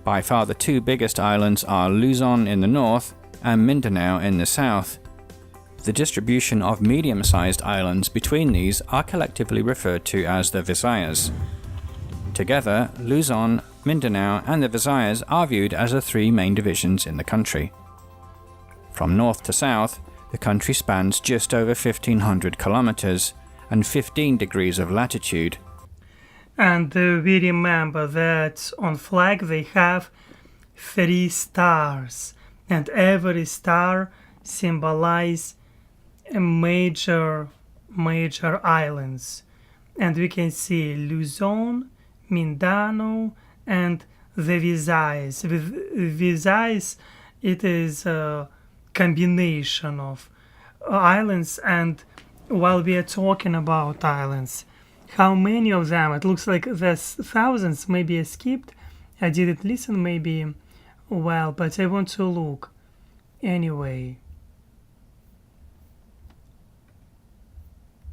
[SPEAKER 2] By far the two biggest islands are Luzon in the north and Mindanao in the south. The distribution of medium-sized islands between these are collectively referred to as the Visayas. Together, Luzon, Mindanao and the Visayas are viewed as the three main divisions in the country. From north to south, the country spans just over 1,500 kilometers and 15 degrees of latitude.
[SPEAKER 1] And we remember that on flag they have 3 stars, and every star symbolizes a major islands. And we can see Luzon, Mindanao, and the Visayas. With Visayas, it is a combination of islands. And while we are talking about islands, how many of them? It looks like there's thousands. Maybe I skipped. I didn't listen maybe well, but I want to look anyway.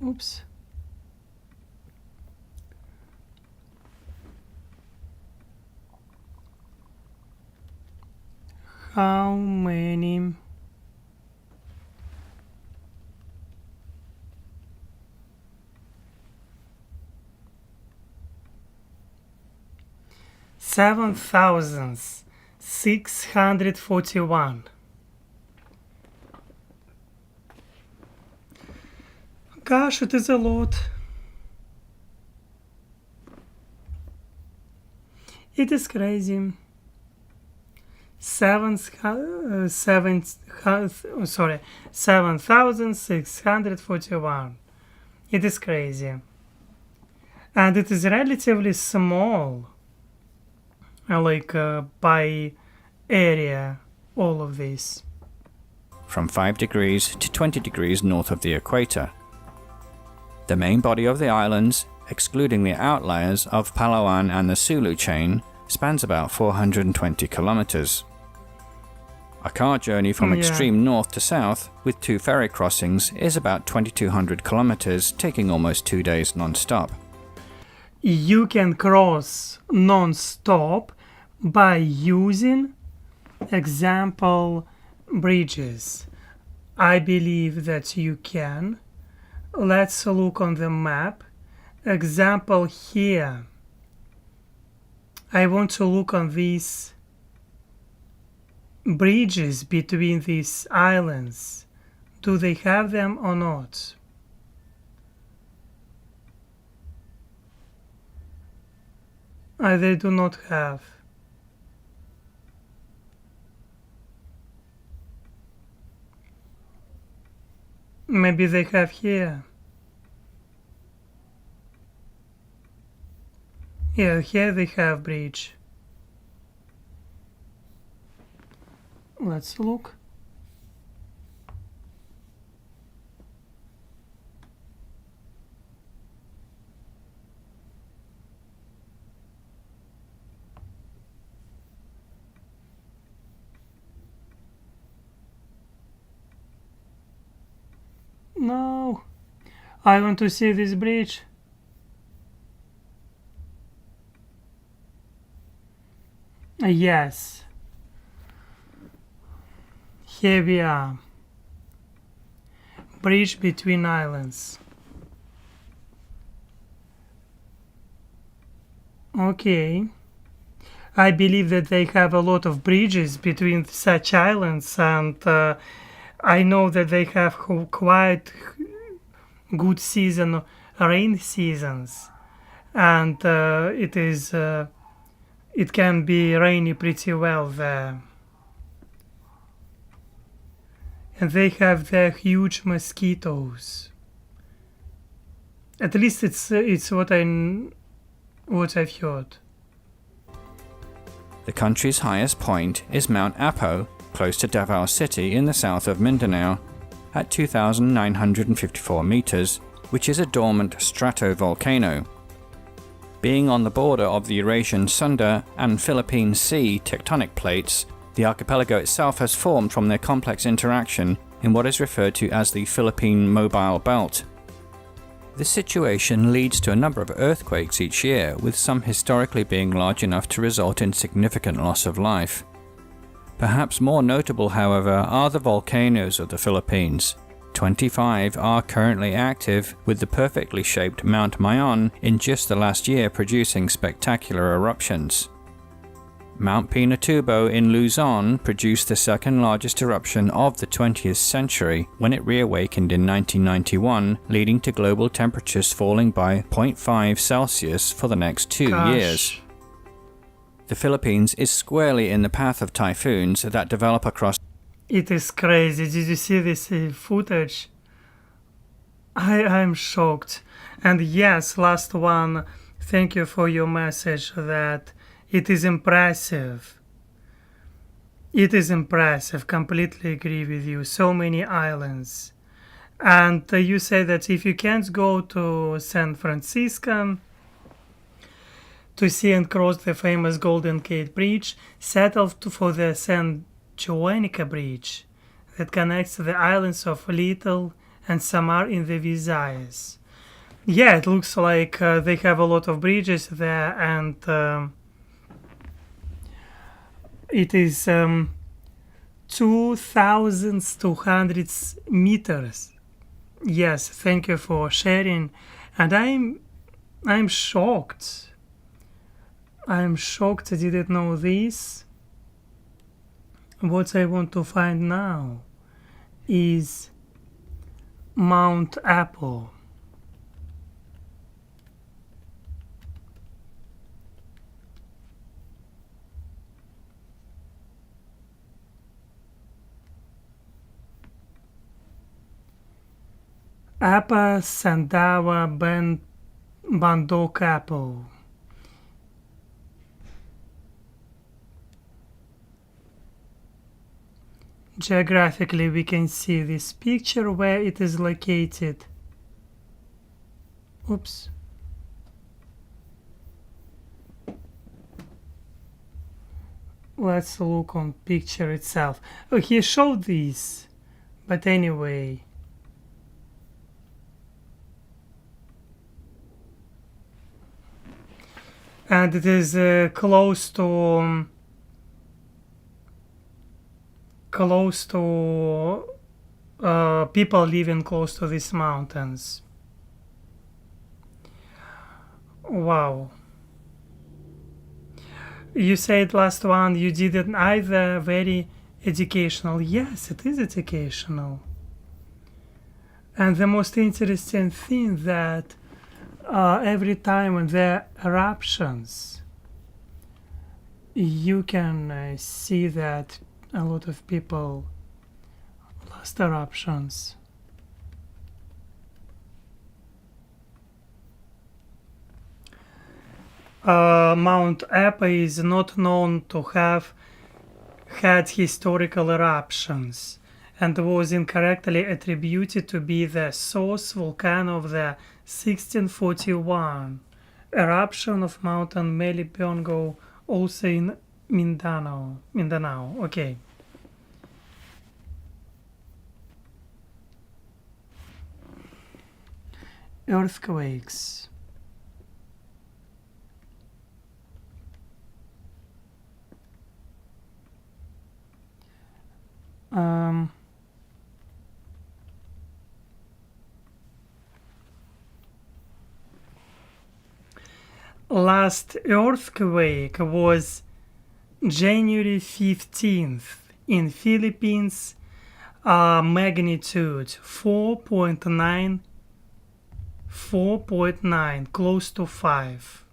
[SPEAKER 1] Oops. How many? $7,641. Gosh, it is a lot. It is crazy. 7,641. It is crazy. And it is relatively small. By area, all of this.
[SPEAKER 2] From 5 degrees to 20 degrees north of the equator. The main body of the islands, excluding the outliers of Palawan and the Sulu chain, spans about 420 kilometers. A car journey from extreme north to south, with 2 ferry crossings, is about 2,200 kilometers, taking almost 2 days non-stop.
[SPEAKER 1] You can cross non-stop by using example bridges. I believe that you can. Let's look on the map example here, I want to look on these bridges between these islands. Do they have them or not? They do not have. Maybe they have here. Yeah, here they have bridge. Let's look. No, I want to see this bridge. Yes, here we are. Bridge between islands. Okay. I believe that they have a lot of bridges between such islands, and I know that they have quite good rain seasons, and it can be rainy pretty well there. And they have their huge mosquitoes. At least it's what I've heard.
[SPEAKER 2] The country's highest point is Mount Apo, close to Davao City in the south of Mindanao, at 2,954 meters, which is a dormant stratovolcano. Being on the border of the Eurasian Sunda and Philippine Sea tectonic plates, the archipelago itself has formed from their complex interaction in what is referred to as the Philippine Mobile Belt. This situation leads to a number of earthquakes each year, with some historically being large enough to result in significant loss of life. Perhaps more notable, however, are the volcanoes of the Philippines. 25 are currently active, with the perfectly shaped Mount Mayon in just the last year producing spectacular eruptions. Mount Pinatubo in Luzon produced the second largest eruption of the 20th century when it reawakened in 1991, leading to global temperatures falling by 0.5 Celsius for the next 2 years. The Philippines is squarely in the path of typhoons that develop across.
[SPEAKER 1] It is crazy. Did you see this footage? I'm shocked. And yes, last one, thank you for your message that it is impressive. It is impressive. Completely agree with you. So many islands. And you say that if you can't go to San Francisco to see and cross the famous Golden Gate Bridge, settle for the San Juanica Bridge that connects the islands of Little and Samar in the Visayas. Yeah, it looks like they have a lot of bridges there, and it is 2,200 meters. Yes, thank you for sharing. And I'm shocked. I'm shocked I didn't know this. What I want to find now is Mount Apo. Apa Sandawa Bandok Apo. Geographically, we can see this picture where it is located. Oops. Let's look on picture itself. Oh, he showed this, but anyway. And it is close to people living close to these mountains. Wow. You said last one you didn't either very educational. Yes, it is educational. And the most interesting thing that every time when there are eruptions, you can see that a lot of people lost eruptions. Mount Apa is not known to have had historical eruptions and was incorrectly attributed to be the source volcano of the 1641 eruption of Mountain Melipiongo, also in Mindanao. Okay. Earthquakes. Last earthquake was January 15th in Philippines, magnitude 4.9, close to 5.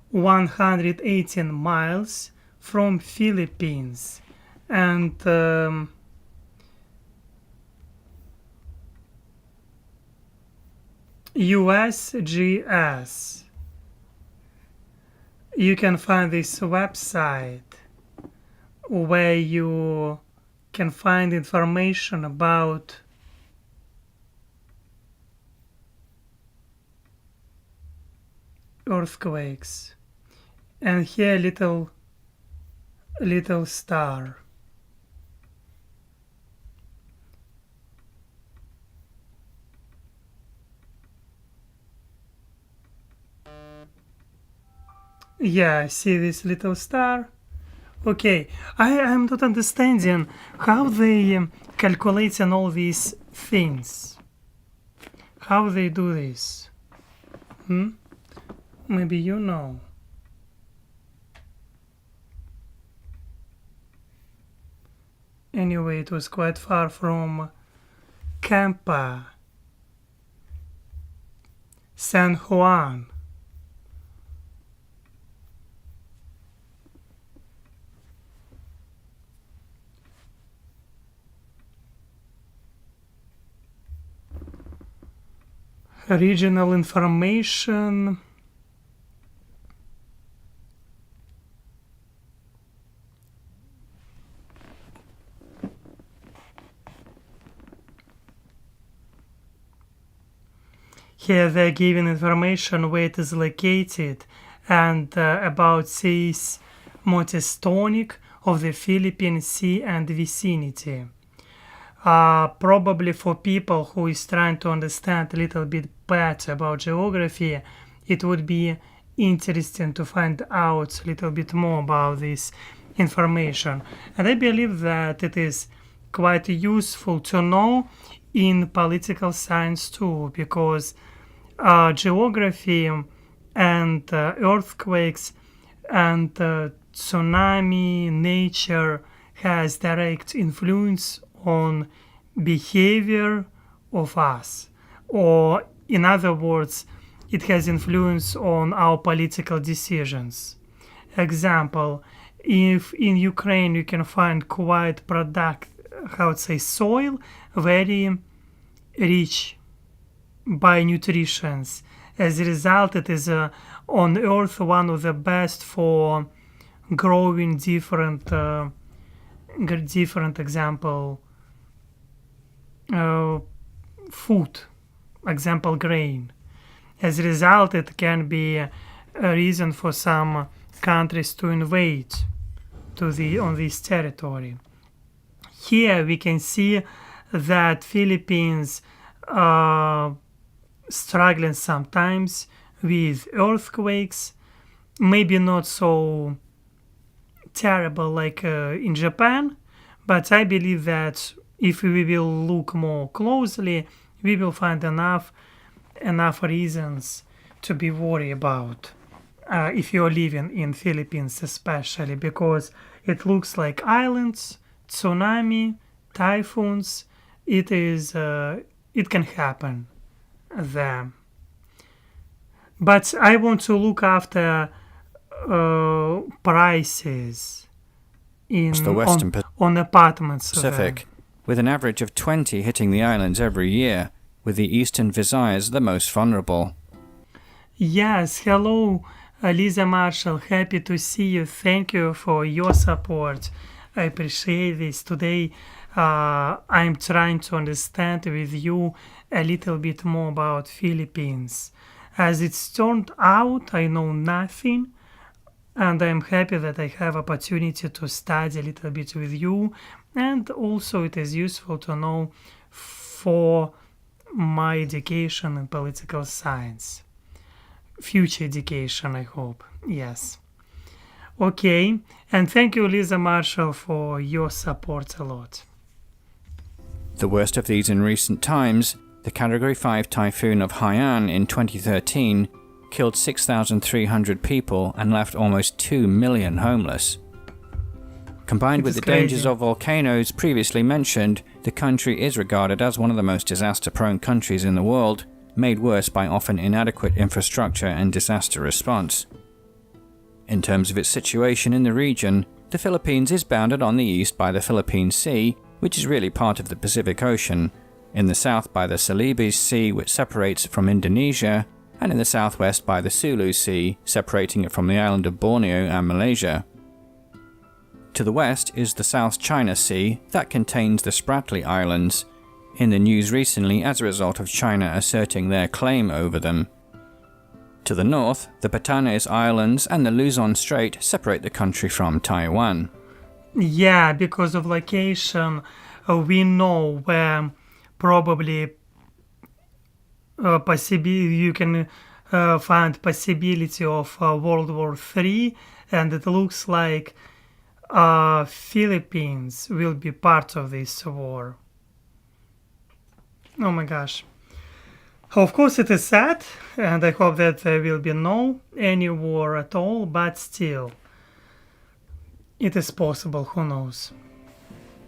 [SPEAKER 1] 118 miles from Philippines, and USGS. You can find this website where you can find information about earthquakes. And here little star. Yeah, see this little star? Okay, I am not understanding how they calculating all these things. How they do this? Maybe you know. Anyway, it was quite far from Campa, San Juan. Regional information. Here they're giving information where it is located and about seismotectonic of the Philippine Sea and vicinity. Probably for people who is trying to understand a little bit better about geography, it would be interesting to find out a little bit more about this information. And I believe that it is quite useful to know in political science too, because geography and earthquakes and tsunami nature has direct influence on behavior of us, or in other words, it has influence on our political decisions. Example, if in Ukraine you can find quite soil very rich by nutrients. As a result, it is on earth one of the best for growing different example food, example grain. As a result, it can be a reason for some countries to invade on this territory. Here we can see that Philippines struggling sometimes with earthquakes, maybe not so terrible like in Japan, but I believe that if we will look more closely, we will find enough enough reasons to be worried about if you're living in Philippines, especially because it looks like islands, tsunami, typhoons. It can happen there. But I want to look after prices
[SPEAKER 2] The Western
[SPEAKER 1] on apartments
[SPEAKER 2] Pacific,
[SPEAKER 1] there.
[SPEAKER 2] with an average of 20 hitting the islands every year, with the eastern Visayas the most vulnerable.
[SPEAKER 1] Yes, hello, Lisa Marshall. Happy to see you. Thank you for your support. I appreciate this. Today, I'm trying to understand with you a little bit more about Philippines. As it's turned out, I know nothing, and I'm happy that I have opportunity to study a little bit with you, and also it is useful to know for my education in political science. Future education, I hope. Yes. Okay, and thank you, Lisa Marshall, for your support a lot.
[SPEAKER 2] The worst of these in recent times, the Category 5 typhoon of Haiyan in 2013 killed 6,300 people and left almost 2 million homeless. Combined with the dangers of volcanoes previously mentioned, the country is regarded as one of the most disaster-prone countries in the world, made worse by often inadequate infrastructure and disaster response. In terms of its situation in the region, the Philippines is bounded on the east by the Philippine Sea, which is really part of the Pacific Ocean, in the south by the Celebes Sea, which separates it from Indonesia, and in the southwest by the Sulu Sea, separating it from the island of Borneo and Malaysia. To the west is the South China Sea, that contains the Spratly Islands, in the news recently as a result of China asserting their claim over them. To the north, the Batanes Islands and the Luzon Strait separate the country from Taiwan.
[SPEAKER 1] Yeah, because of location, we know where probably you can find possibility of World War III, and it looks like Philippines will be part of this war. Oh my gosh. Of course it is sad, and I hope that there will be no any war at all, but still, it is possible, who knows.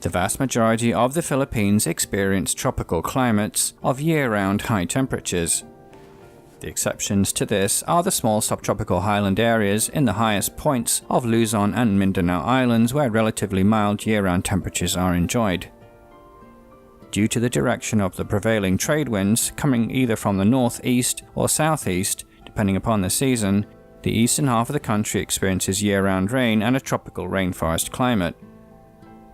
[SPEAKER 2] The vast majority of the Philippines experience tropical climates of year-round high temperatures. The exceptions to this are the small subtropical highland areas in the highest points of Luzon and Mindanao Islands where relatively mild year-round temperatures are enjoyed. Due to the direction of the prevailing trade winds coming either from the northeast or southeast, depending upon the season, the eastern half of the country experiences year-round rain and a tropical rainforest climate.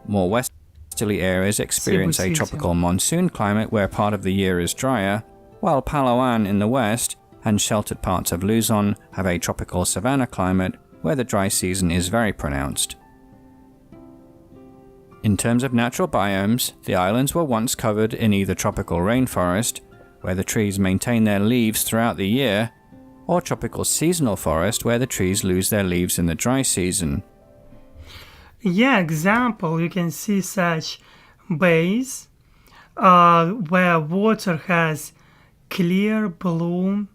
[SPEAKER 2] More westerly areas experience a tropical monsoon climate where part of the year is drier, while Palawan in the west and sheltered parts of Luzon have a tropical savanna climate where the dry season is very pronounced. In terms of natural biomes, the islands were once covered in either tropical rainforest, where the trees maintain their leaves throughout the year, or tropical seasonal forest, where the trees lose their leaves in the dry season.
[SPEAKER 1] Yeah, example, you can see such bays where water has clear blue,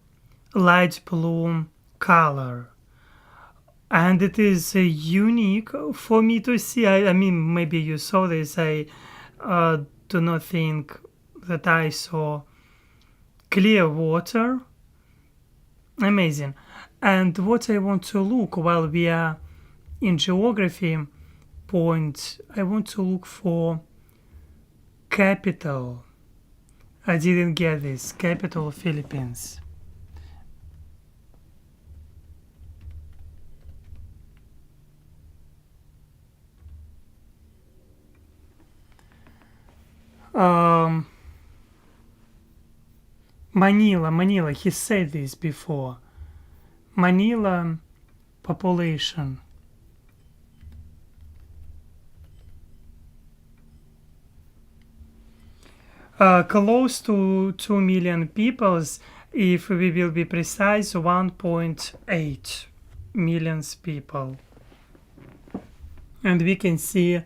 [SPEAKER 1] light blue color. And it is unique for me to see. I mean, maybe you saw this. I do not think that I saw clear water. Amazing. And what I want to look while we are in geography point, I want to look for capital. I didn't get this. Capital of Philippines. Manila, he said this before. Manila population. Close to 2 million people, if we will be precise, 1.8 million people. And we can see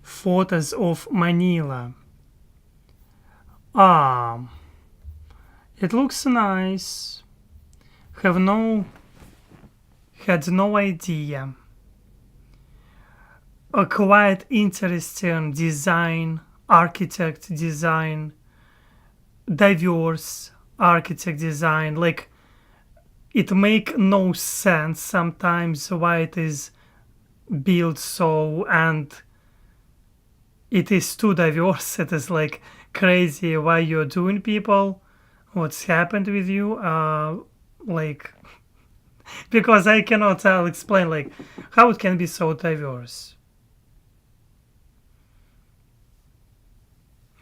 [SPEAKER 1] photos of Manila. It looks nice. Had no idea. A quite interesting design, architect design, diverse architect design. Like, it make no sense sometimes why it is built so, and it is too diverse. It is like crazy why you're doing, people. What's happened with you? Like, because I cannot explain like how it can be so diverse.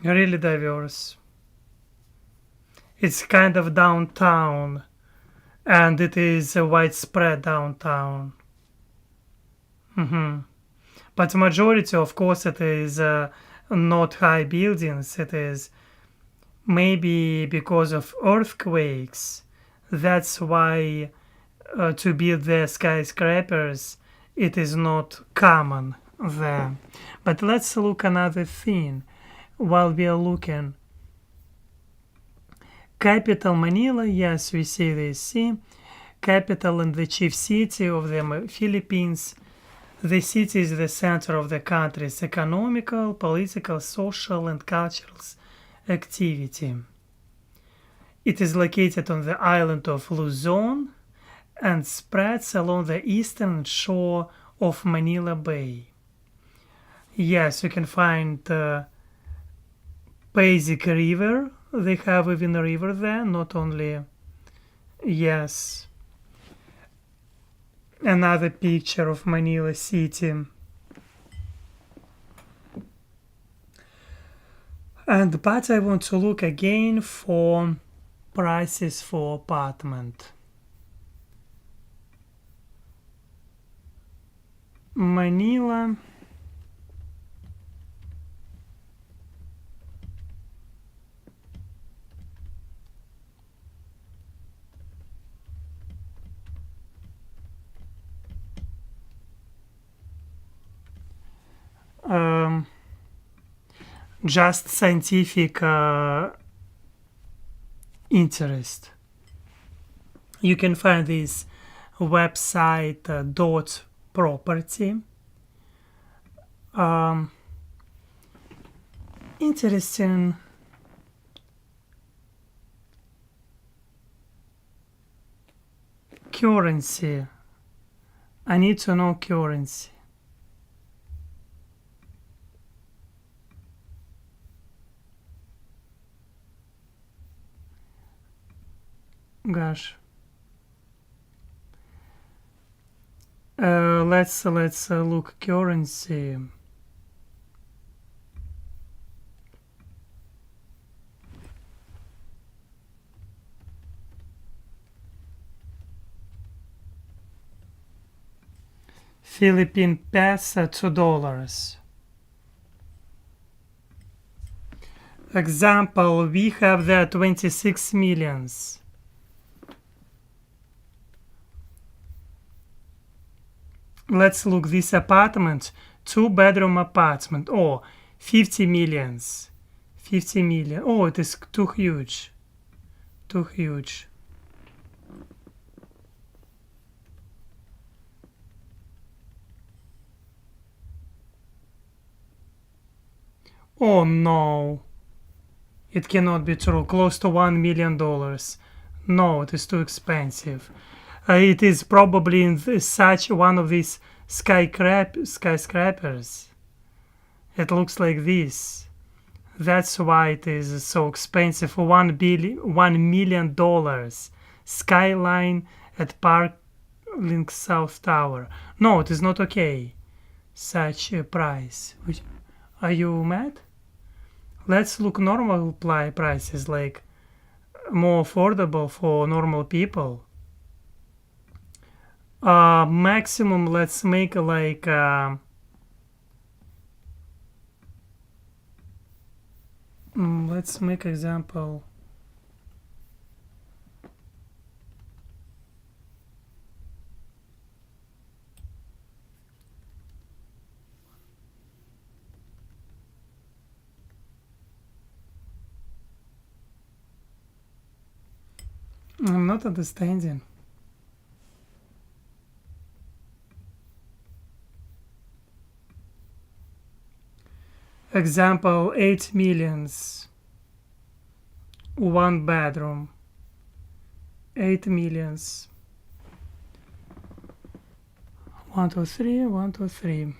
[SPEAKER 1] Really diverse. It's kind of downtown, and it is a widespread downtown. But majority, of course, it is not high buildings. It is maybe because of earthquakes. That's why to build the skyscrapers, it is not common there. But let's look another thing while we are looking. Capital Manila, yes, we see this. See, capital and the chief city of the Philippines. The city is the center of the country's economical, political, social, and cultural activity. It is located on the island of Luzon and spreads along the eastern shore of Manila Bay. Yes, you can find Pasig River. They have even a river there, not only. Yes. Another picture of Manila city. But I want to look again for prices for apartment. Manila. Just scientific interest. You can find this website dot property. Interesting. Currency. I need to know currency. Gosh. Let's look currency. Philippine peso to dollars. Example, we have there 26 millions. Let's look this apartment, 2-bedroom apartment. Oh, 50 millions. 50 million. Oh, it is too huge. Too huge. Oh no. It cannot be true. Close to $1 million. No, it is too expensive. It is probably in such one of these skyscrapers. It looks like this. That's why it is so expensive. $1 million. Skyline at Parklink South Tower. No, it is not okay. Such a price. Are you mad? Let's look normal prices, like more affordable for normal people. Maximum, let's make like let's make example. I'm not understanding. Example 8 millions. 1 bedroom. 8 millions. 1, 2, 3, 1, 2, 3.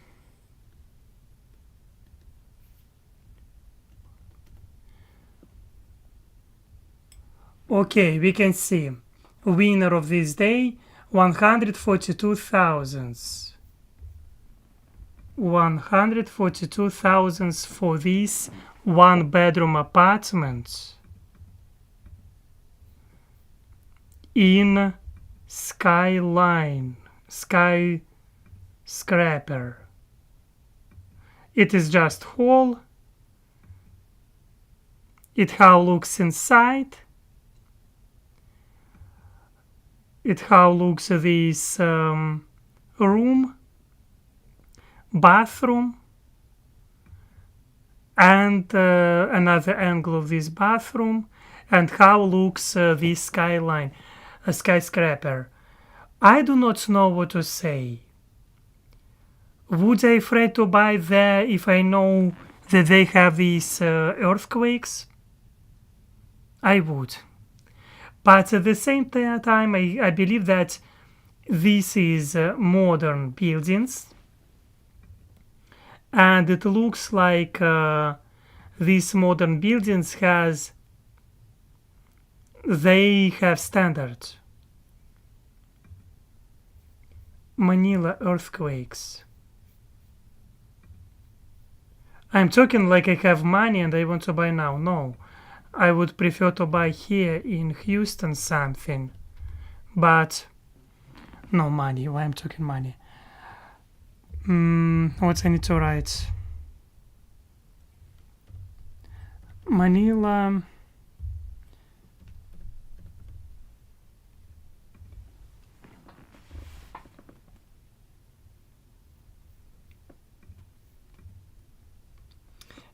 [SPEAKER 1] Okay, we can see winner of this day 142,000. 142,000 for this 1 bedroom apartment in skyscraper. It is just hall. It how looks inside. It how looks this room, bathroom, and another angle of this bathroom, and how looks this skyline, a skyscraper. I do not know what to say. Would I afraid to buy there if I know that they have these earthquakes? I would. But at the same time, I believe that this is modern buildings, and it looks like these modern buildings they have standards. Manila earthquakes. I'm talking like I have money and I want to buy now. No, I would prefer to buy here in Houston something, but no money. Why I'm talking money? What I need to write? Manila.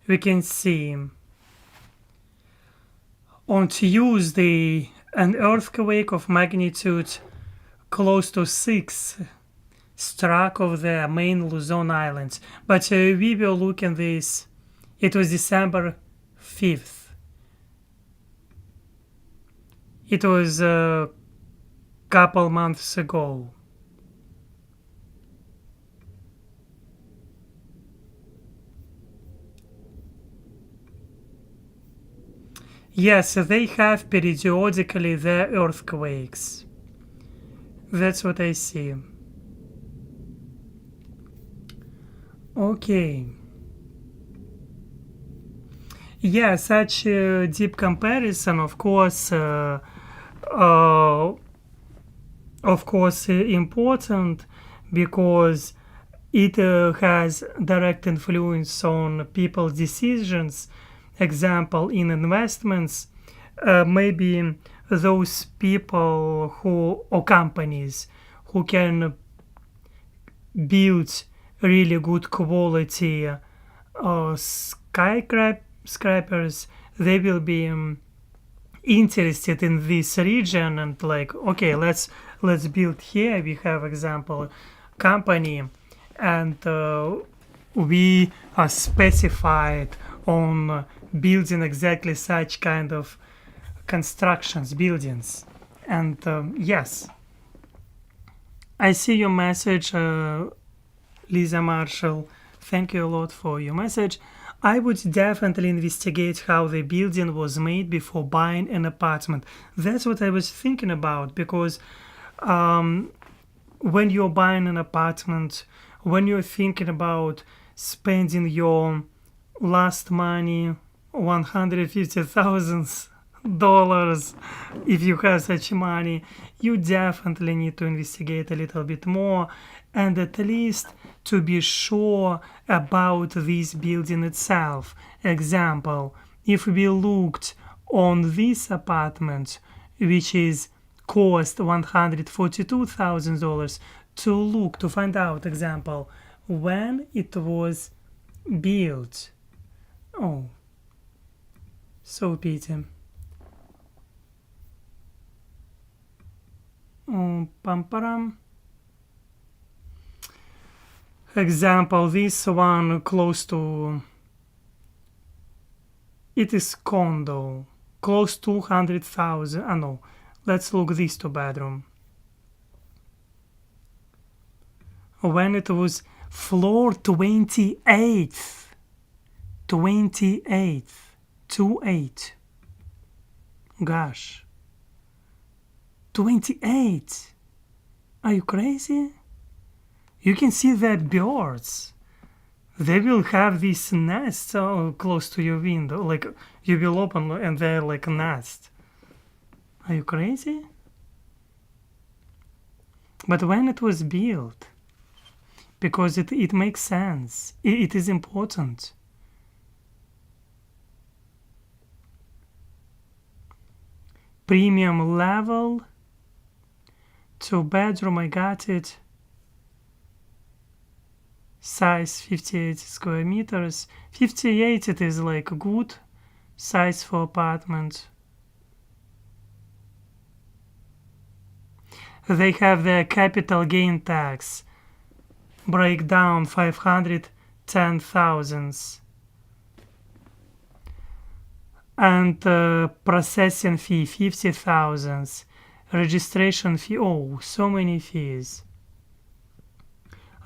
[SPEAKER 1] We can see on Tuesday an earthquake of magnitude close to 6 struck of the main Luzon Islands. But we will look at this. It was December 5th. It was a couple months ago. Yes, they have periodically the earthquakes. That's what I see. Okay. Yeah, such a deep comparison, of course, important because it has direct influence on people's decisions. Example, in investments, maybe those people or companies who can build really good quality skyscrapers, they will be interested in this region and like, okay, let's build here. We have example company, and we are specified on building exactly such kind of constructions, buildings. And yes, I see your message, Lisa Marshall. Thank you a lot for your message. I would definitely investigate how the building was made before buying an apartment. That's what I was thinking about, because when you're buying an apartment, when you're thinking about spending your last money, $150,000, if you have such money, you definitely need to investigate a little bit more, and at least to be sure about this building itself. Example, if we looked on this apartment, which is cost $142,000, to find out, example, when it was built. Oh, so pity. Pamparam. Example, this one close to, it is condo, close 200,000. No, let's look this 2-bedroom. When it was floor 28th, 28, gosh, 28, are you crazy? You can see the birds. They will have this nest close to your window, like you will open and they're like a nest. Are you crazy? But when it was built, because it makes sense, it is important. Premium level, 2-bedroom, I got it. Size 58 square meters. 58, it is like a good size for apartment. They have the capital gain tax breakdown 510,000 and processing fee 50,000, registration fee, oh, so many fees.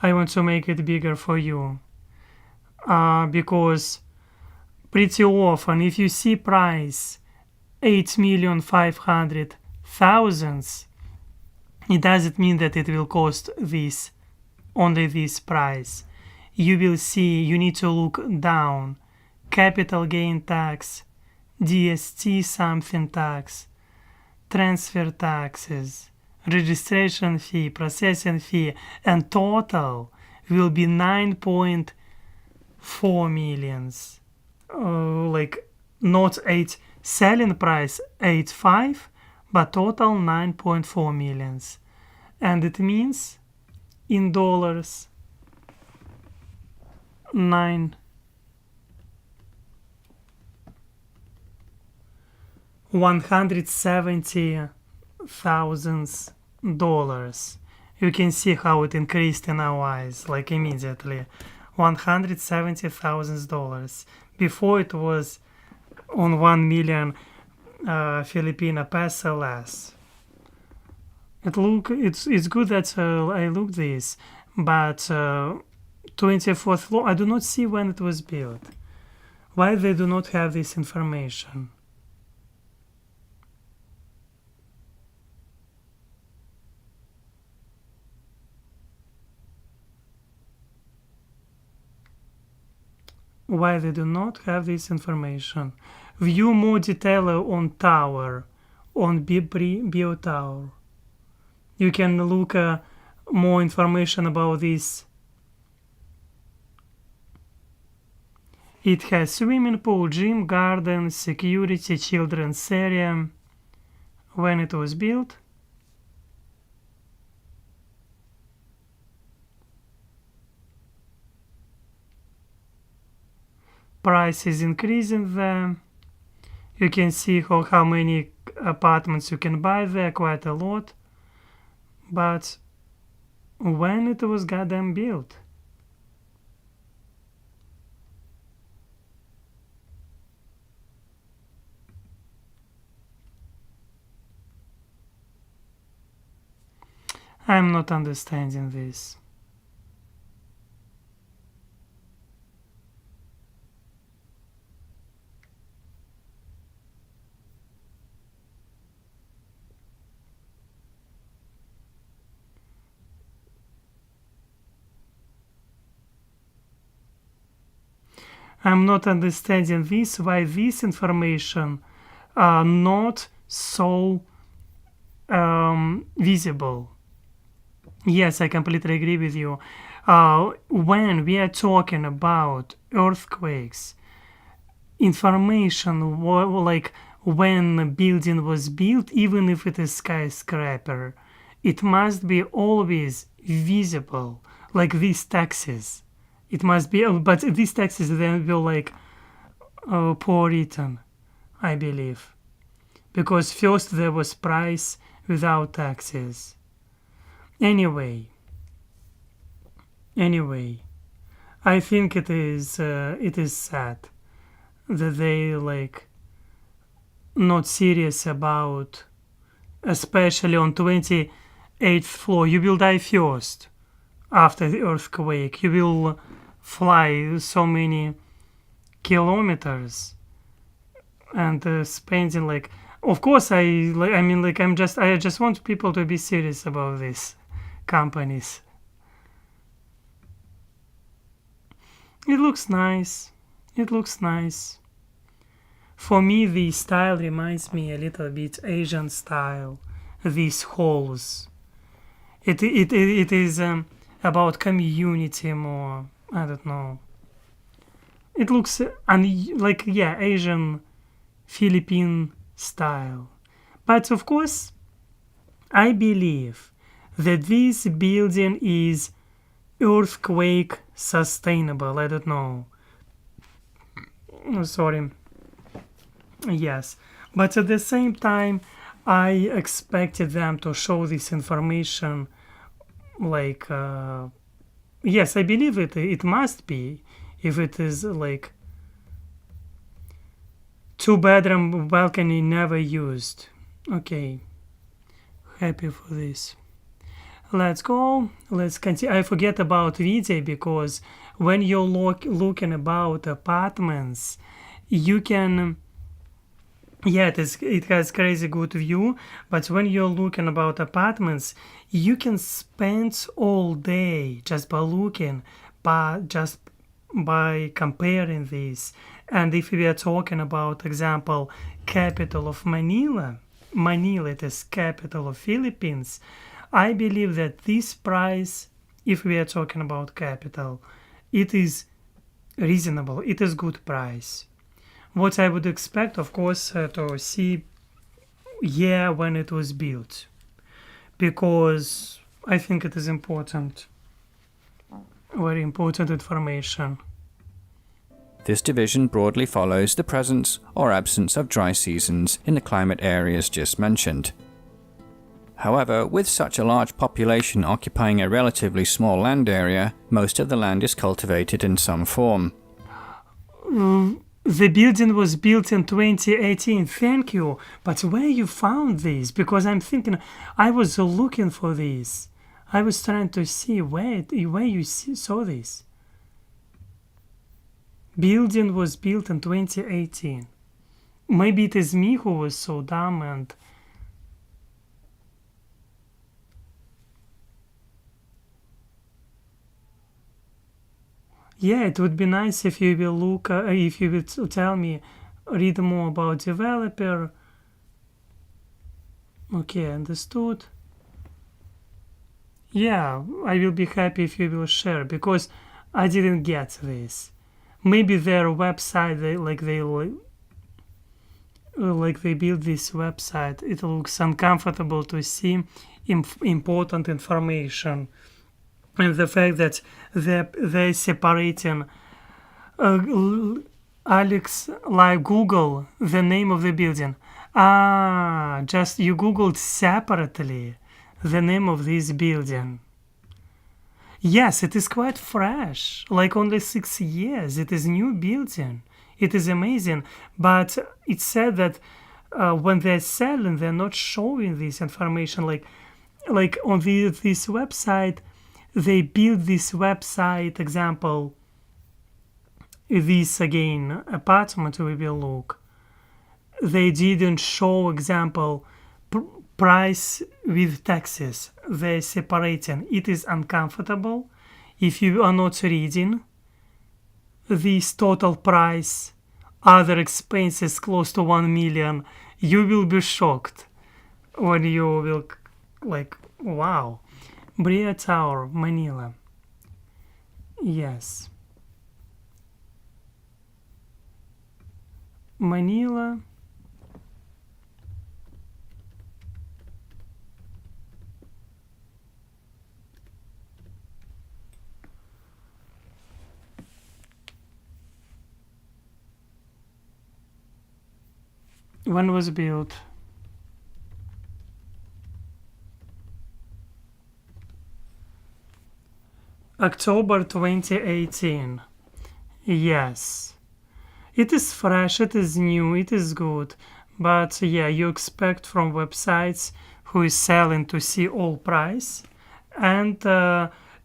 [SPEAKER 1] I want to make it bigger for you because pretty often if you see price 8,500,000, it doesn't mean that it will cost this, only this price. You will see, you need to look down, capital gain tax, DST something tax, transfer taxes, registration fee, processing fee, and total will be 9.4 millions. Like not 8, selling price 8.5, but total 9.4 millions. And it means in dollars 170,000. You can see how it increased in our eyes, like immediately. $170,000. Before it was on 1 million Filipino peso less. It's good that I looked this, but 24th floor, I do not see when it was built. Why they do not have this information? Why they do not have this information? View more detail on tower, on Bio Tower. You can look more information about this. It has swimming pool, gym, garden, security, children's area. When it was built. Price is increasing there. You can see how many apartments you can buy there, quite a lot. But when it was goddamn built? I'm not understanding this. I'm not understanding this, why this information are not so visible. Yes, I completely agree with you. When we are talking about earthquakes, information like when a building was built, even if it is skyscraper, it must be always visible, like these taxes. It must be, but these taxes then will like poor written, I believe, because first there was price, without taxes. Anyway, I think it is sad that they like not serious about, especially on 28th floor. You will die first after the earthquake. You will fly so many kilometers and spending like. Of course, I just want people to be serious about this companies. It looks nice. It looks nice. For me, the style reminds me a little bit Asian style. These halls. It is about community more. I don't know. It looks like Asian Philippine style. But of course, I believe that this building is earthquake sustainable. I don't know. Sorry. Yes. But at the same time, I expected them to show this information like, yes, I believe it must be, if it is like 2-bedroom balcony never used. Okay. Happy for this. Let's go. Let's continue. I forget about video because when you're looking about apartments, you can. Yeah, it has crazy good view, but when you're looking about apartments, you can spend all day just by looking, just by comparing this. And if we are talking about example, capital of Manila, it is capital of Philippines. I believe that this price, if we are talking about capital, it is reasonable. It is good price. What I would expect, of course, to see year when it was built, because I think it is important, very important information.
[SPEAKER 2] This division broadly follows the presence or absence of dry seasons in the climate areas just mentioned. However, with such a large population occupying a relatively small land area, most of the land is cultivated in some form.
[SPEAKER 1] The building was built in 2018. Thank you. But where you found this? Because I'm thinking, I was looking for this. I was trying to see where you saw this. Building was built in 2018. Maybe it is me who was so dumb and. Yeah, it would be nice if you will look, if you will tell me, read more about developer. Okay, understood. Yeah, I will be happy if you will share, because I didn't get this. Maybe their website, they build this website. It looks uncomfortable to see important information. And the fact that they're separating Alex, like Google, the name of the building. Just you Googled separately the name of this building. Yes, it is quite fresh, like only 6 years. It is new building. It is amazing. But it said that when they're selling, they're not showing this information. Like on this website, they build this website example. This again apartment we will look. They didn't show example price with taxes. They're separating. It is uncomfortable if you are not reading this total price, other expenses close to 1 million. You will be shocked when you will like, wow. Bria Tower, Manila. Yes. Manila. When was built? October 2018. Yes. It is fresh, it is new, it is good. But yeah, you expect from websites who is selling to see all price, and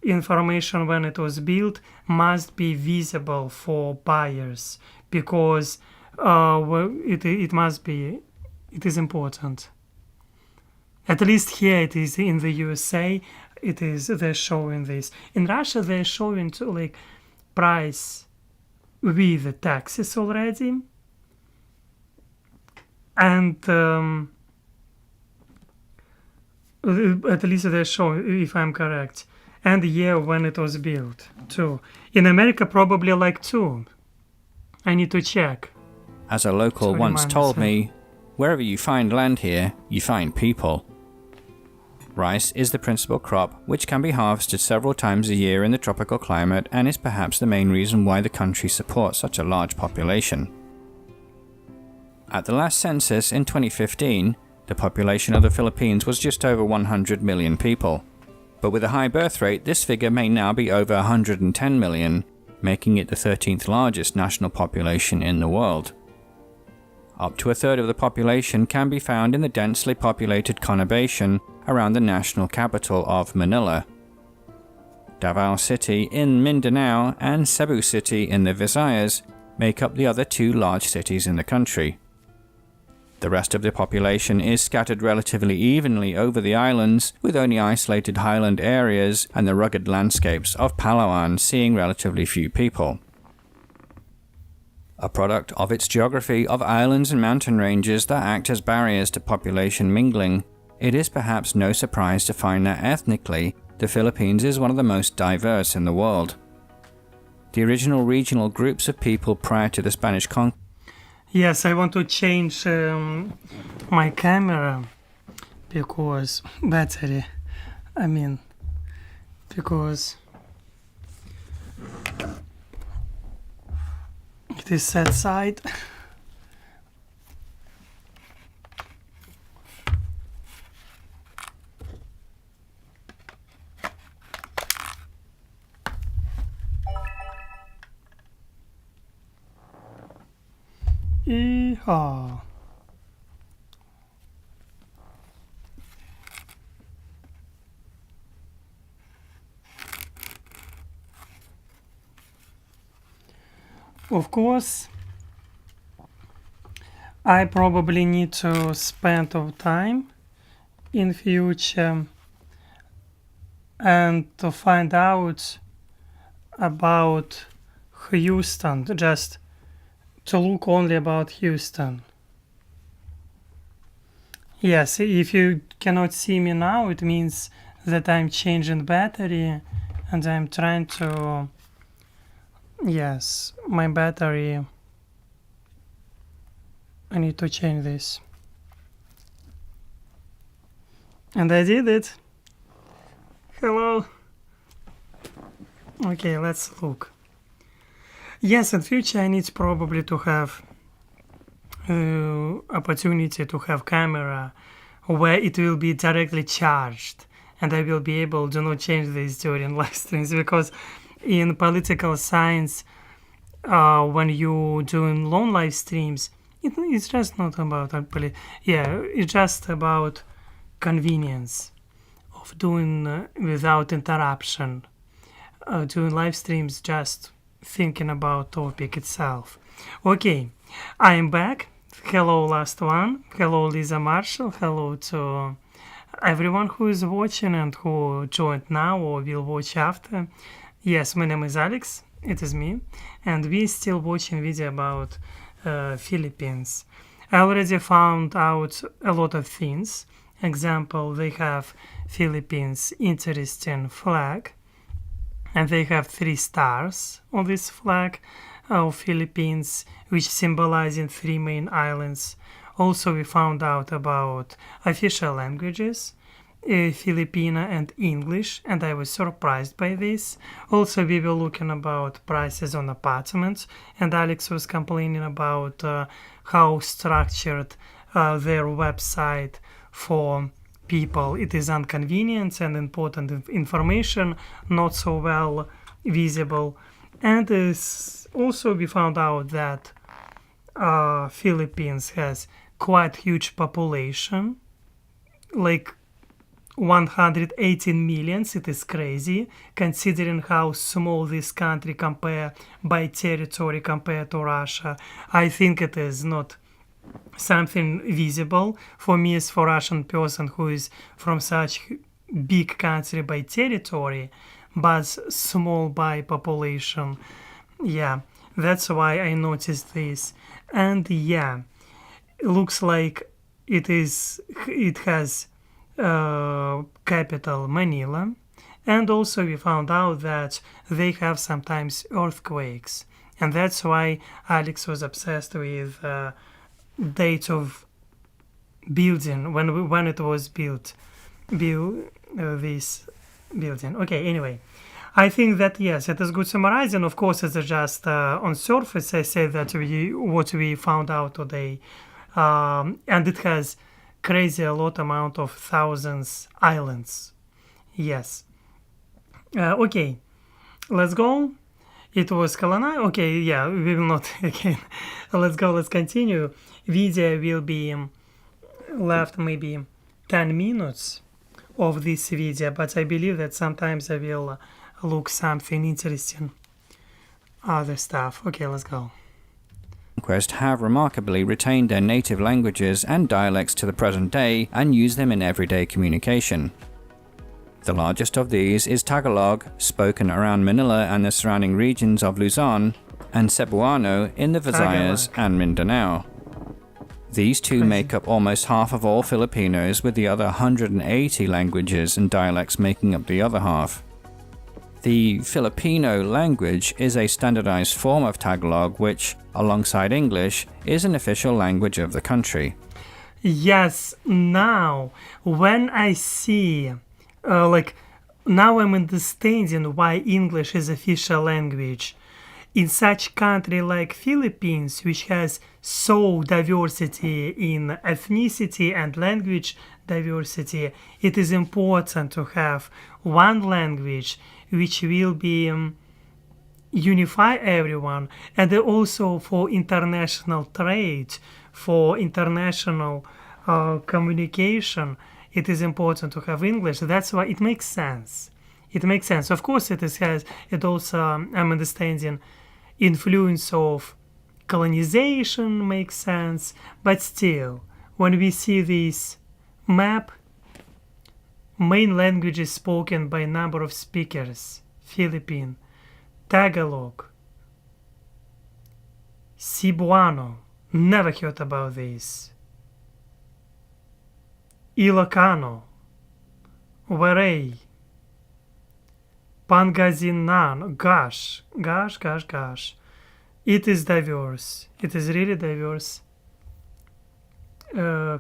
[SPEAKER 1] information when it was built must be visible for buyers, because it must be, it is important. At least here it is in the USA, they're showing this. In Russia they're showing to like price with the taxes already, and at least they're showing, if I'm correct, and the year when it was built too. In America probably like 2. I need to check.
[SPEAKER 2] As a local once told me, wherever you find land here, you find people. Rice is the principal crop, which can be harvested several times a year in the tropical climate, and is perhaps the main reason why the country supports such a large population. At the last census in 2015, the population of the Philippines was just over 100 million people. But with a high birth rate, this figure may now be over 110 million, making it the 13th largest national population in the world. Up to a third of the population can be found in the densely populated conurbation around the national capital of Manila. Davao City in Mindanao and Cebu City in the Visayas make up the other 2 large cities in the country. The rest of the population is scattered relatively evenly over the islands, with only isolated highland areas and the rugged landscapes of Palawan seeing relatively few people. A product of its geography of islands and mountain ranges that act as barriers to population mingling, it is perhaps no surprise to find that ethnically, the Philippines is one of the most diverse in the world. The original regional groups of people prior to the Spanish conquest.
[SPEAKER 1] Yes, I want to change my camera because battery. Because it is that side. Yeehaw. Of course, I probably need to spend of time in future and to find out about Houston, just to look only about Houston. Yes, if you cannot see me now, it means that I'm changing battery and I'm trying to, yes, my battery, I need to change this. And I did it. Hello. Okay, let's look. Yes, in future I need probably to have opportunity to have camera where it will be directly charged, and I will be able to not change this during live streams, because in political science, when you doing long live streams, it's just not about it's just about convenience of doing without interruption. Doing live streams, just thinking about topic itself. Okay, I am back. Hello, last one. Hello, Lisa Marshall. Hello to everyone who is watching and who joined now or will watch after. Yes, my name is Alex. It is me, and we still watching video about Philippines. I already found out a lot of things. Example, they have Philippines interesting flag, and they have 3 stars on this flag of Philippines, which symbolizing 3 main islands. Also, we found out about official languages, Filipino and English, and I was surprised by this. Also, we were looking about prices on apartments, and Alex was complaining about how structured their website for people. It is inconvenient and important information, not so well visible. And also we found out that Philippines has quite huge population, like 118 millions. It is crazy considering how small this country compare by territory compared to Russia. I think it is not something visible for me as for Russian person who is from such big country by territory but small by population. Yeah, that's why I noticed this. And yeah, it looks like it has capital Manila, and also we found out that they have sometimes earthquakes, and that's why Alex was obsessed with date of building when it was built, this building. Okay, anyway, I think that yes, it is good summarizing. Of course, it's just on surface. I say that what we found out today, and it has crazy a lot amount of thousands islands. Yes. Okay, let's go. It was colonized. Okay, yeah, we will not again. Let's go. Let's continue. Video will be left maybe 10 minutes of this video, but I believe that sometimes I will look something interesting, other stuff. Okay, let's go.
[SPEAKER 2] Conquest have remarkably retained their native languages and dialects to the present day and use them in everyday communication. The largest of these is Tagalog, spoken around Manila and the surrounding regions of Luzon, and Cebuano in the Visayas and Mindanao. These two make up almost half of all Filipinos, with the other 180 languages and dialects making up the other half. The Filipino language is a standardized form of Tagalog which, alongside English, is an official language of the country.
[SPEAKER 1] Yes, now, when I see, now I'm understanding why English is official language. In such country like Philippines, which has so diversity in ethnicity and language diversity, it is important to have one language which will be unify everyone, and also for international trade, for international communication, it is important to have English. That's why it makes sense. It makes sense. Of course, it also I'm understanding influence of colonization makes sense, but still, when we see this map, main languages spoken by number of speakers: Philippine, Tagalog, Cebuano, never heard about this, Ilocano, Waray, Pangasinan. Gosh. It is diverse. It is really diverse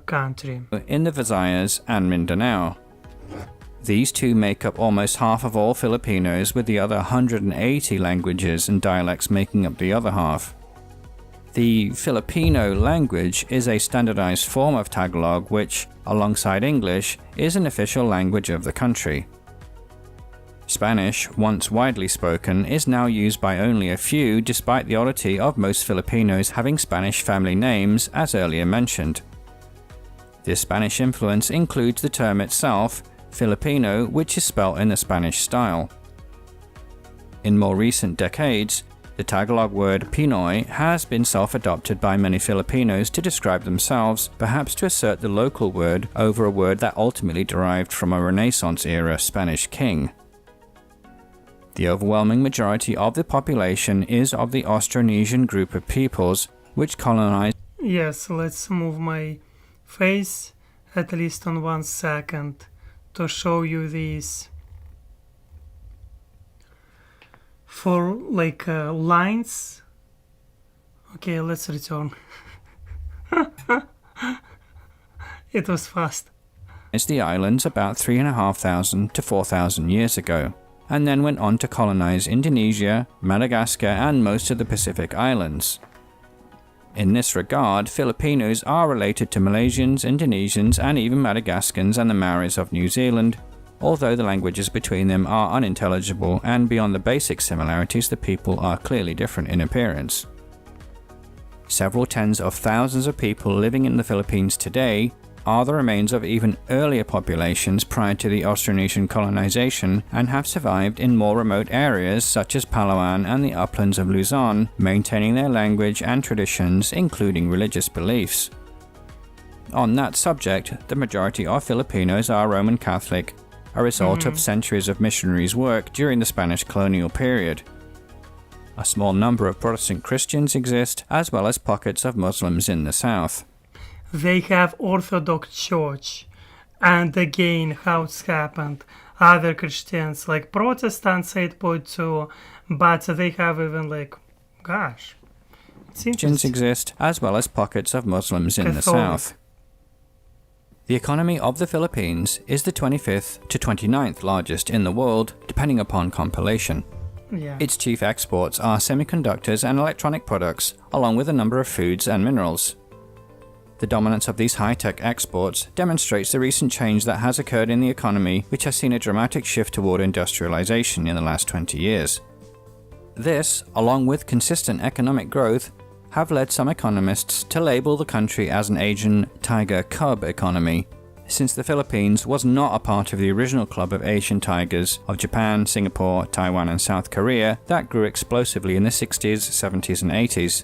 [SPEAKER 1] country.
[SPEAKER 2] In the Visayas and Mindanao. These two make up almost half of all Filipinos, with the other 180 languages and dialects making up the other half. The Filipino language is a standardized form of Tagalog which, alongside English, is an official language of the country. Spanish, once widely spoken, is now used by only a few, despite the oddity of most Filipinos having Spanish family names, as earlier mentioned. This Spanish influence includes the term itself, Filipino, which is spelt in the Spanish style. In more recent decades, the Tagalog word Pinoy has been self-adopted by many Filipinos to describe themselves, perhaps to assert the local word over a word that ultimately derived from a Renaissance-era Spanish king. The overwhelming majority of the population is of the Austronesian group of peoples which colonized.
[SPEAKER 1] Yes, let's move my face at least on 1 second to show you these for lines. Okay, let's return. It was fast.
[SPEAKER 2] The islands about 3,500 to 4,000 years ago, and then went on to colonize Indonesia, Madagascar, and most of the Pacific Islands. In this regard, Filipinos are related to Malaysians, Indonesians, and even Madagascans and the Maoris of New Zealand, although the languages between them are unintelligible and beyond the basic similarities the people are clearly different in appearance. Several tens of thousands of people living in the Philippines today are the remains of even earlier populations prior to the Austronesian colonization and have survived in more remote areas such as Palawan and the uplands of Luzon, maintaining their language and traditions, including religious beliefs. On that subject, the majority of Filipinos are Roman Catholic, a result of centuries of missionaries' work during the Spanish colonial period. A small number of Protestant Christians exist, as well as pockets of Muslims in the south.
[SPEAKER 1] They have Orthodox Church, and again, how it's happened, other Christians, like Protestants, 8.2, but they have even it's
[SPEAKER 2] Christians exist, as well as pockets of Muslims in the south. The economy of the Philippines is the 25th to 29th largest in the world, depending upon compilation.
[SPEAKER 1] Yeah.
[SPEAKER 2] Its chief exports are semiconductors and electronic products, along with a number of foods and minerals. The dominance of these high-tech exports demonstrates the recent change that has occurred in the economy, which has seen a dramatic shift toward industrialization in the last 20 years. This, along with consistent economic growth, have led some economists to label the country as an Asian tiger cub economy, since the Philippines was not a part of the original club of Asian tigers of Japan, Singapore, Taiwan and South Korea that grew explosively in the 60s, 70s and 80s.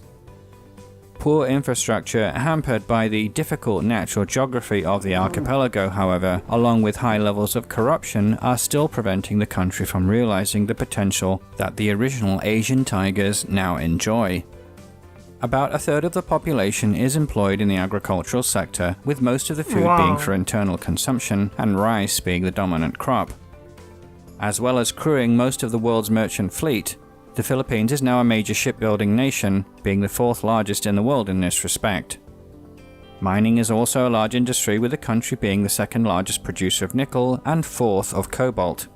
[SPEAKER 2] Poor infrastructure, hampered by the difficult natural geography of the archipelago, however, along with high levels of corruption, are still preventing the country from realizing the potential that the original Asian tigers now enjoy. About a third of the population is employed in the agricultural sector, with most of the food being for internal consumption and rice being the dominant crop. As well as crewing most of the world's merchant fleet, the Philippines is now a major shipbuilding nation, being the fourth largest in the world in this respect. Mining is also a large industry, with the country being the second largest producer of nickel and fourth of cobalt.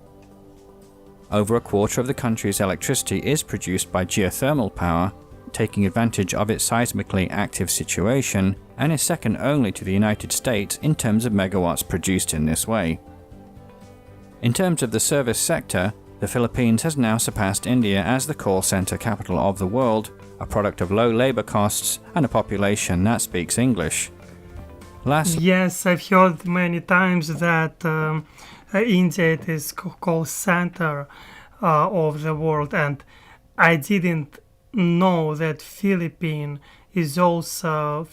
[SPEAKER 2] Over a quarter of the country's electricity is produced by geothermal power, taking advantage of its seismically active situation, and is second only to the United States in terms of megawatts produced in this way. In terms of the service sector, the Philippines has now surpassed India as the call center capital of the world, a product of low labor costs and a population that speaks English.
[SPEAKER 1] Yes, I've heard many times that India is call center of the world, and I didn't know that Philippines is also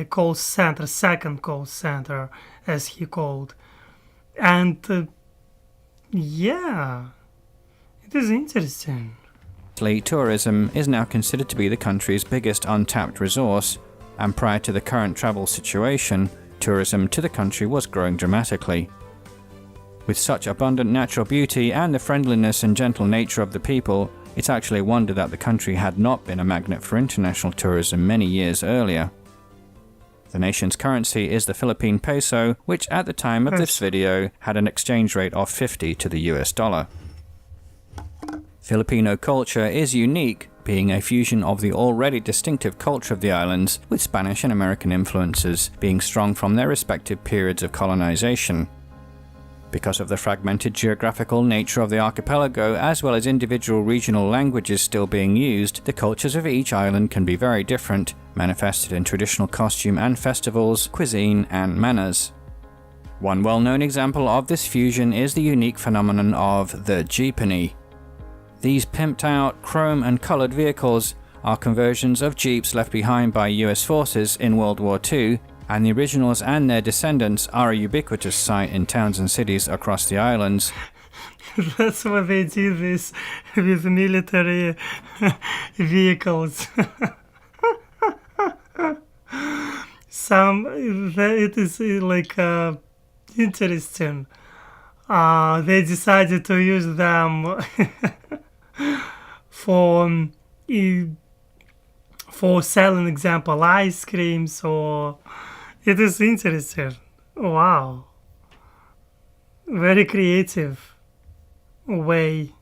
[SPEAKER 1] call center, second call center, as he called. And yeah, it is interesting.
[SPEAKER 2] Tourism is now considered to be the country's biggest untapped resource, and prior to the current travel situation, tourism to the country was growing dramatically. With such abundant natural beauty and the friendliness and gentle nature of the people, it's actually a wonder that the country had not been a magnet for international tourism many years earlier. The nation's currency is the Philippine peso, which at the time of this video had an exchange rate of 50 to the US dollar. Filipino culture is unique, being a fusion of the already distinctive culture of the islands with Spanish and American influences being strong from their respective periods of colonization. Because of the fragmented geographical nature of the archipelago, as well as individual regional languages still being used, the cultures of each island can be very different, manifested in traditional costume and festivals, cuisine, and manners. One well-known example of this fusion is the unique phenomenon of the jeepney. These pimped-out, chrome and coloured vehicles are conversions of jeeps left behind by US forces in World War II, and the originals and their descendants are a ubiquitous sight in towns and cities across the islands.
[SPEAKER 1] That's what they do this with military vehicles. It is interesting. They decided to use them for selling, example, ice creams, or it is interesting. Wow, very creative way.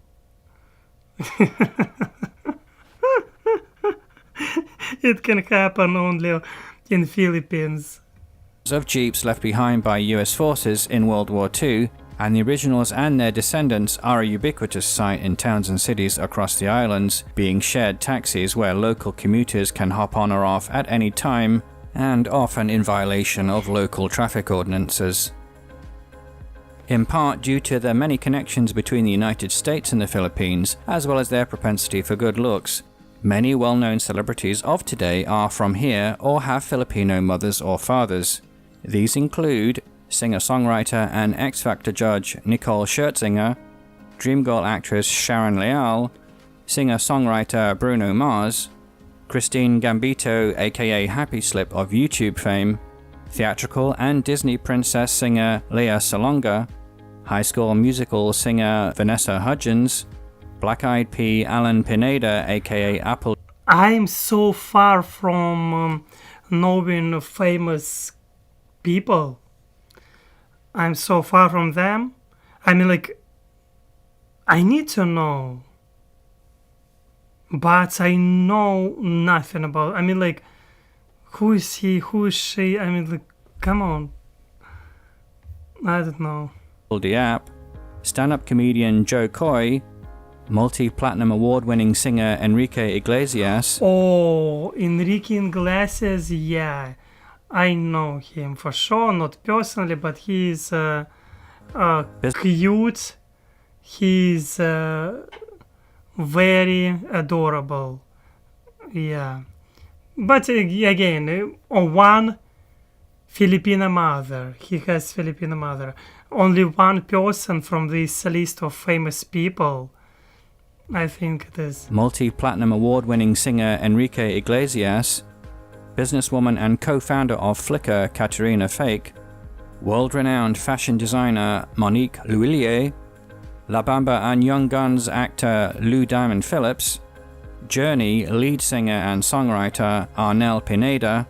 [SPEAKER 1] It can happen only in Philippines.
[SPEAKER 2] Of jeeps left behind by US forces in World War II, and the originals and their descendants are a ubiquitous sight in towns and cities across the islands, being shared taxis where local commuters can hop on or off at any time, and often in violation of local traffic ordinances. In part due to the many connections between the United States and the Philippines, as well as their propensity for good looks, many well-known celebrities of today are from here or have Filipino mothers or fathers. These include singer-songwriter and X Factor judge Nicole Scherzinger, Dreamgirl actress Sharon Leal, singer-songwriter Bruno Mars, Christine Gambito aka Happy Slip of YouTube fame, theatrical and Disney princess singer Lea Salonga, High School Musical singer Vanessa Hudgens, Black Eyed Pea Alan Pineda aka Apple.
[SPEAKER 1] I'm so far from knowing famous people. I'm so far from them. I mean, like, I need to know, but I know nothing about. I mean, like, who is he? Who is she? I mean, like, come on. I don't know.
[SPEAKER 2] Diap, stand-up comedian Joe Coy, multi-platinum award-winning singer Enrique Iglesias.
[SPEAKER 1] Oh, Enrique Iglesias, yeah. I know him for sure, not personally, but he's cute. He's very adorable. Yeah. But again, one Filipino mother. He has Filipino mother. Only one person from this list of famous people. I think it is.
[SPEAKER 2] Multi-platinum award-winning singer Enrique Iglesias, businesswoman and co-founder of Flickr Katerina Fake, world-renowned fashion designer Monique Lhuillier, La Bamba and Young Guns actor Lou Diamond Phillips, Journey lead singer and songwriter Arnel Pineda,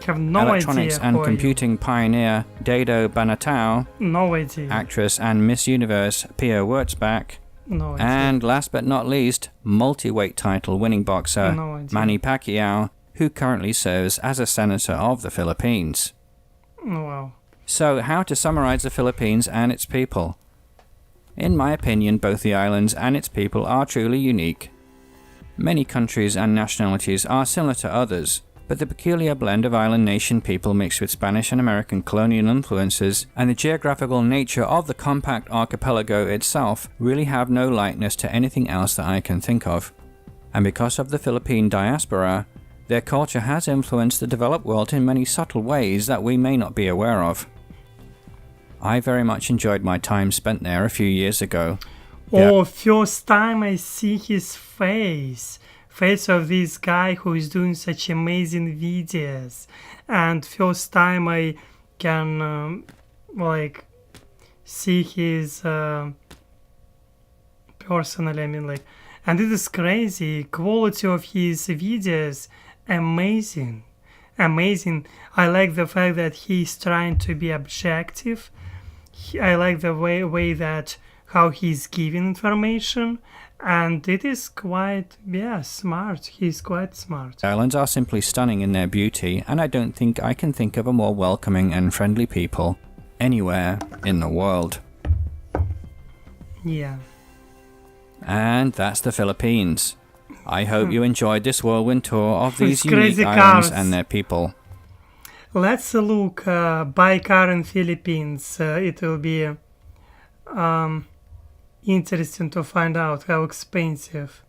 [SPEAKER 1] Have no
[SPEAKER 2] electronics
[SPEAKER 1] idea
[SPEAKER 2] and
[SPEAKER 1] who
[SPEAKER 2] computing pioneer Dado Banatao,
[SPEAKER 1] no idea.
[SPEAKER 2] actress and Miss Universe Pia Wurtzbach,
[SPEAKER 1] No idea.
[SPEAKER 2] and last but not least, multi-weight title winning boxer
[SPEAKER 1] No idea.
[SPEAKER 2] Manny Pacquiao, who currently serves as a senator of the Philippines.
[SPEAKER 1] Wow.
[SPEAKER 2] So, how to summarize the Philippines and its people? In my opinion, both the islands and its people are truly unique. Many countries and nationalities are similar to others, but the peculiar blend of island nation people mixed with Spanish and American colonial influences and the geographical nature of the compact archipelago itself really have no likeness to anything else that I can think of. And because of the Philippine diaspora, their culture has influenced the developed world in many subtle ways that we may not be aware of. I very much enjoyed my time spent there a few years ago.
[SPEAKER 1] Oh, first time I see his face of this guy who is doing such amazing videos, and first time I can see his personally. I mean, like, and it is crazy. Quality of his videos, amazing. I like the fact that he's trying to be objective. I like the way that how he's giving information, and it is quite smart. He's quite smart.
[SPEAKER 2] The islands are simply stunning in their beauty, and I don't think I can think of a more welcoming and friendly people anywhere in the world.
[SPEAKER 1] Yeah.
[SPEAKER 2] And that's the Philippines. I hope you enjoyed this whirlwind tour of these unique
[SPEAKER 1] Crazy
[SPEAKER 2] islands
[SPEAKER 1] cars.
[SPEAKER 2] and their people.
[SPEAKER 1] Let's look buy car in Philippines. It will be interesting to find out how expensive.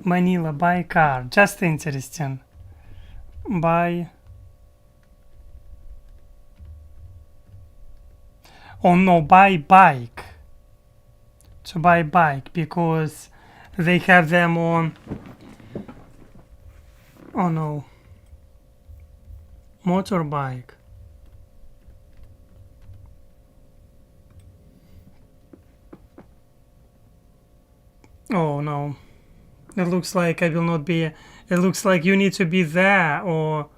[SPEAKER 1] Manila, buy car. Just interesting. Buy. Oh no, buy bike. To buy bike because they have them on. Oh no. Motorbike. Oh no. It looks like I will not be. It looks like you need to be there or.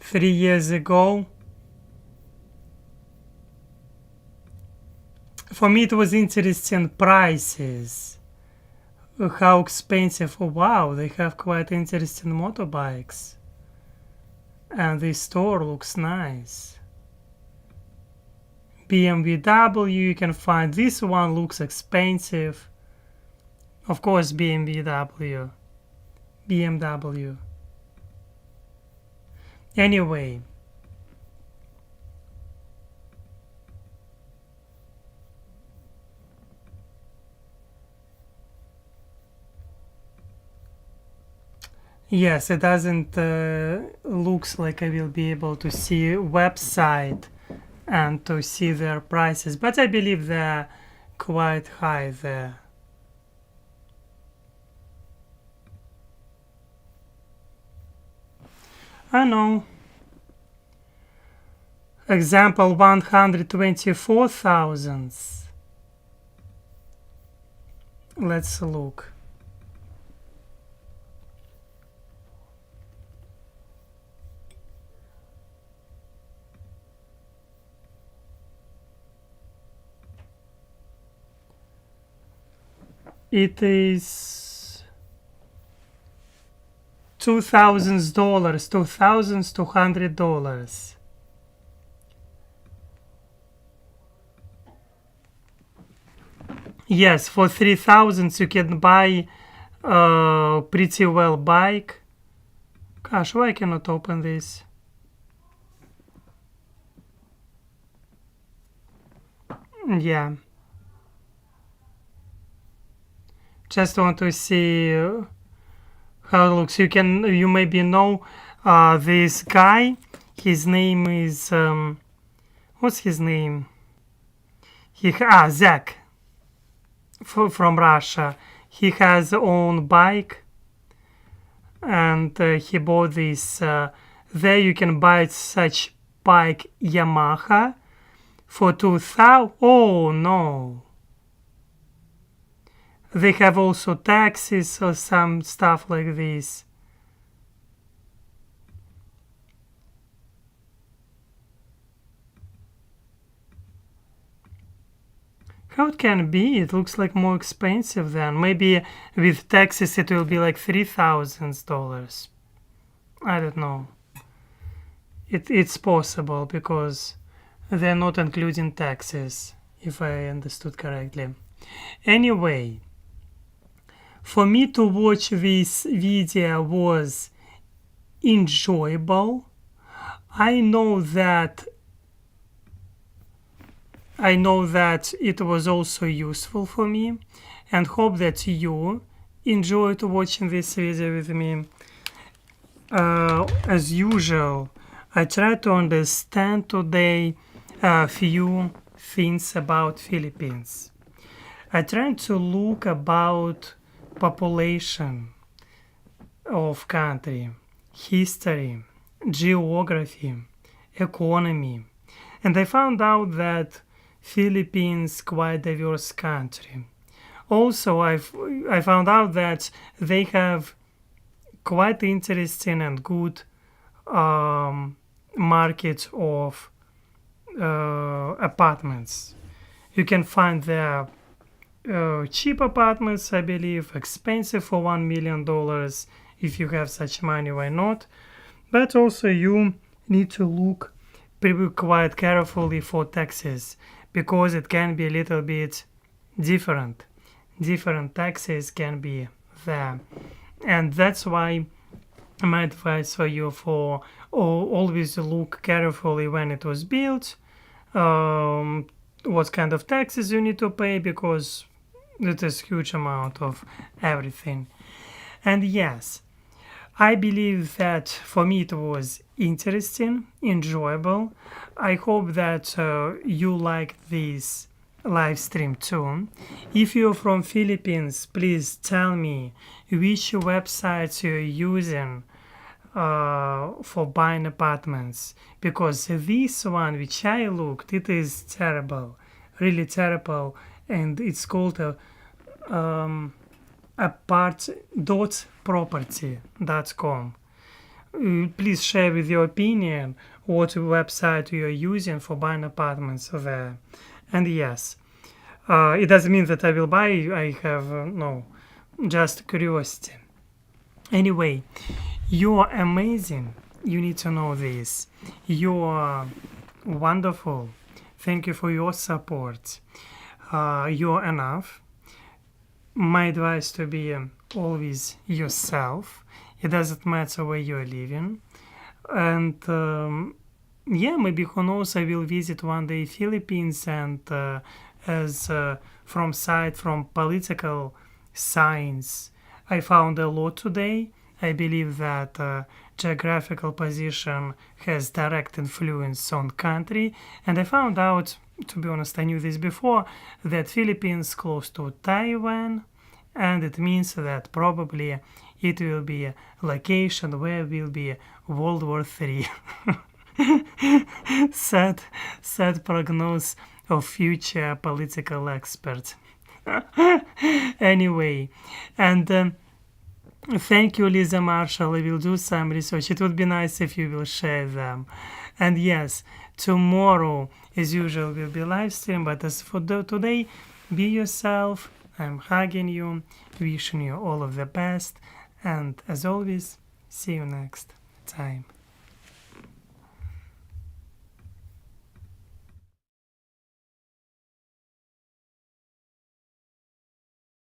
[SPEAKER 1] Three years ago, for me it was interesting prices. How expensive. Oh, wow, they have quite interesting motorbikes. And this store looks nice. BMW, you can find this one looks expensive. Of course, BMW. Anyway, yes, it doesn't looks like I will be able to see website and to see their prices, but I believe they're quite high there. I know. Example 124,000. Let's look. It is $2,000, $2,200. Yes, for 3,000 you can buy pretty well bike. Gosh, why I cannot open this? Yeah. Just want to see how it looks. You maybe know this guy. His name is what's his name? Zach from Russia. He has own bike, and he bought this. There you can buy such bike Yamaha for 2,000. Oh no! They have also taxes or some stuff like this. How it can be? It looks like more expensive than. Maybe with taxes it will be like $3,000. I don't know. It's possible because they're not including taxes, if I understood correctly. Anyway, for me to watch this video was enjoyable. I know that it was also useful for me, and hope that you enjoyed watching this video with me. As usual, I try to understand today a few things about Philippines. I try to look about population of country, history, geography, economy, and I found out that Philippines quite diverse country. Also, I found out that they have quite interesting and good market of apartments. You can find there cheap apartments, I believe, expensive for $1 million. If you have such money, why not? But also you need to look quite carefully for taxes, because it can be a little bit different. Different taxes can be there. And that's why my advice for you for always look carefully when it was built, what kind of taxes you need to pay, because it is huge amount of everything. And yes, I believe that for me it was interesting, enjoyable. I hope that you liked this live stream too. If you're from Philippines, please tell me which websites you're using for buying apartments, because this one which I looked, it is terrible, really terrible, and it's called apart.property.com. Please share with your opinion what website you are using for buying apartments there. And yes, It doesn't mean that I will buy. I have no, just curiosity. Anyway, you are amazing. You need to know this. You are wonderful. Thank you for your support. You are enough. My advice to be always yourself. It doesn't matter where you're living. And yeah, maybe who knows, I will visit one day Philippines, and as from political science, I found a lot today. I believe that geographical position has direct influence on country, and I found out, to be honest, I knew this before, that Philippines close to Taiwan, and it means that probably it will be a location where will be World War III. sad prognosis of future political experts. Anyway, and thank you, Lisa Marshall. I will do some research. It would be nice if you will share them. And yes, tomorrow, as usual, will be live stream. But as for today, be yourself. I'm hugging you, wishing you all of the best. And as always, see you next time.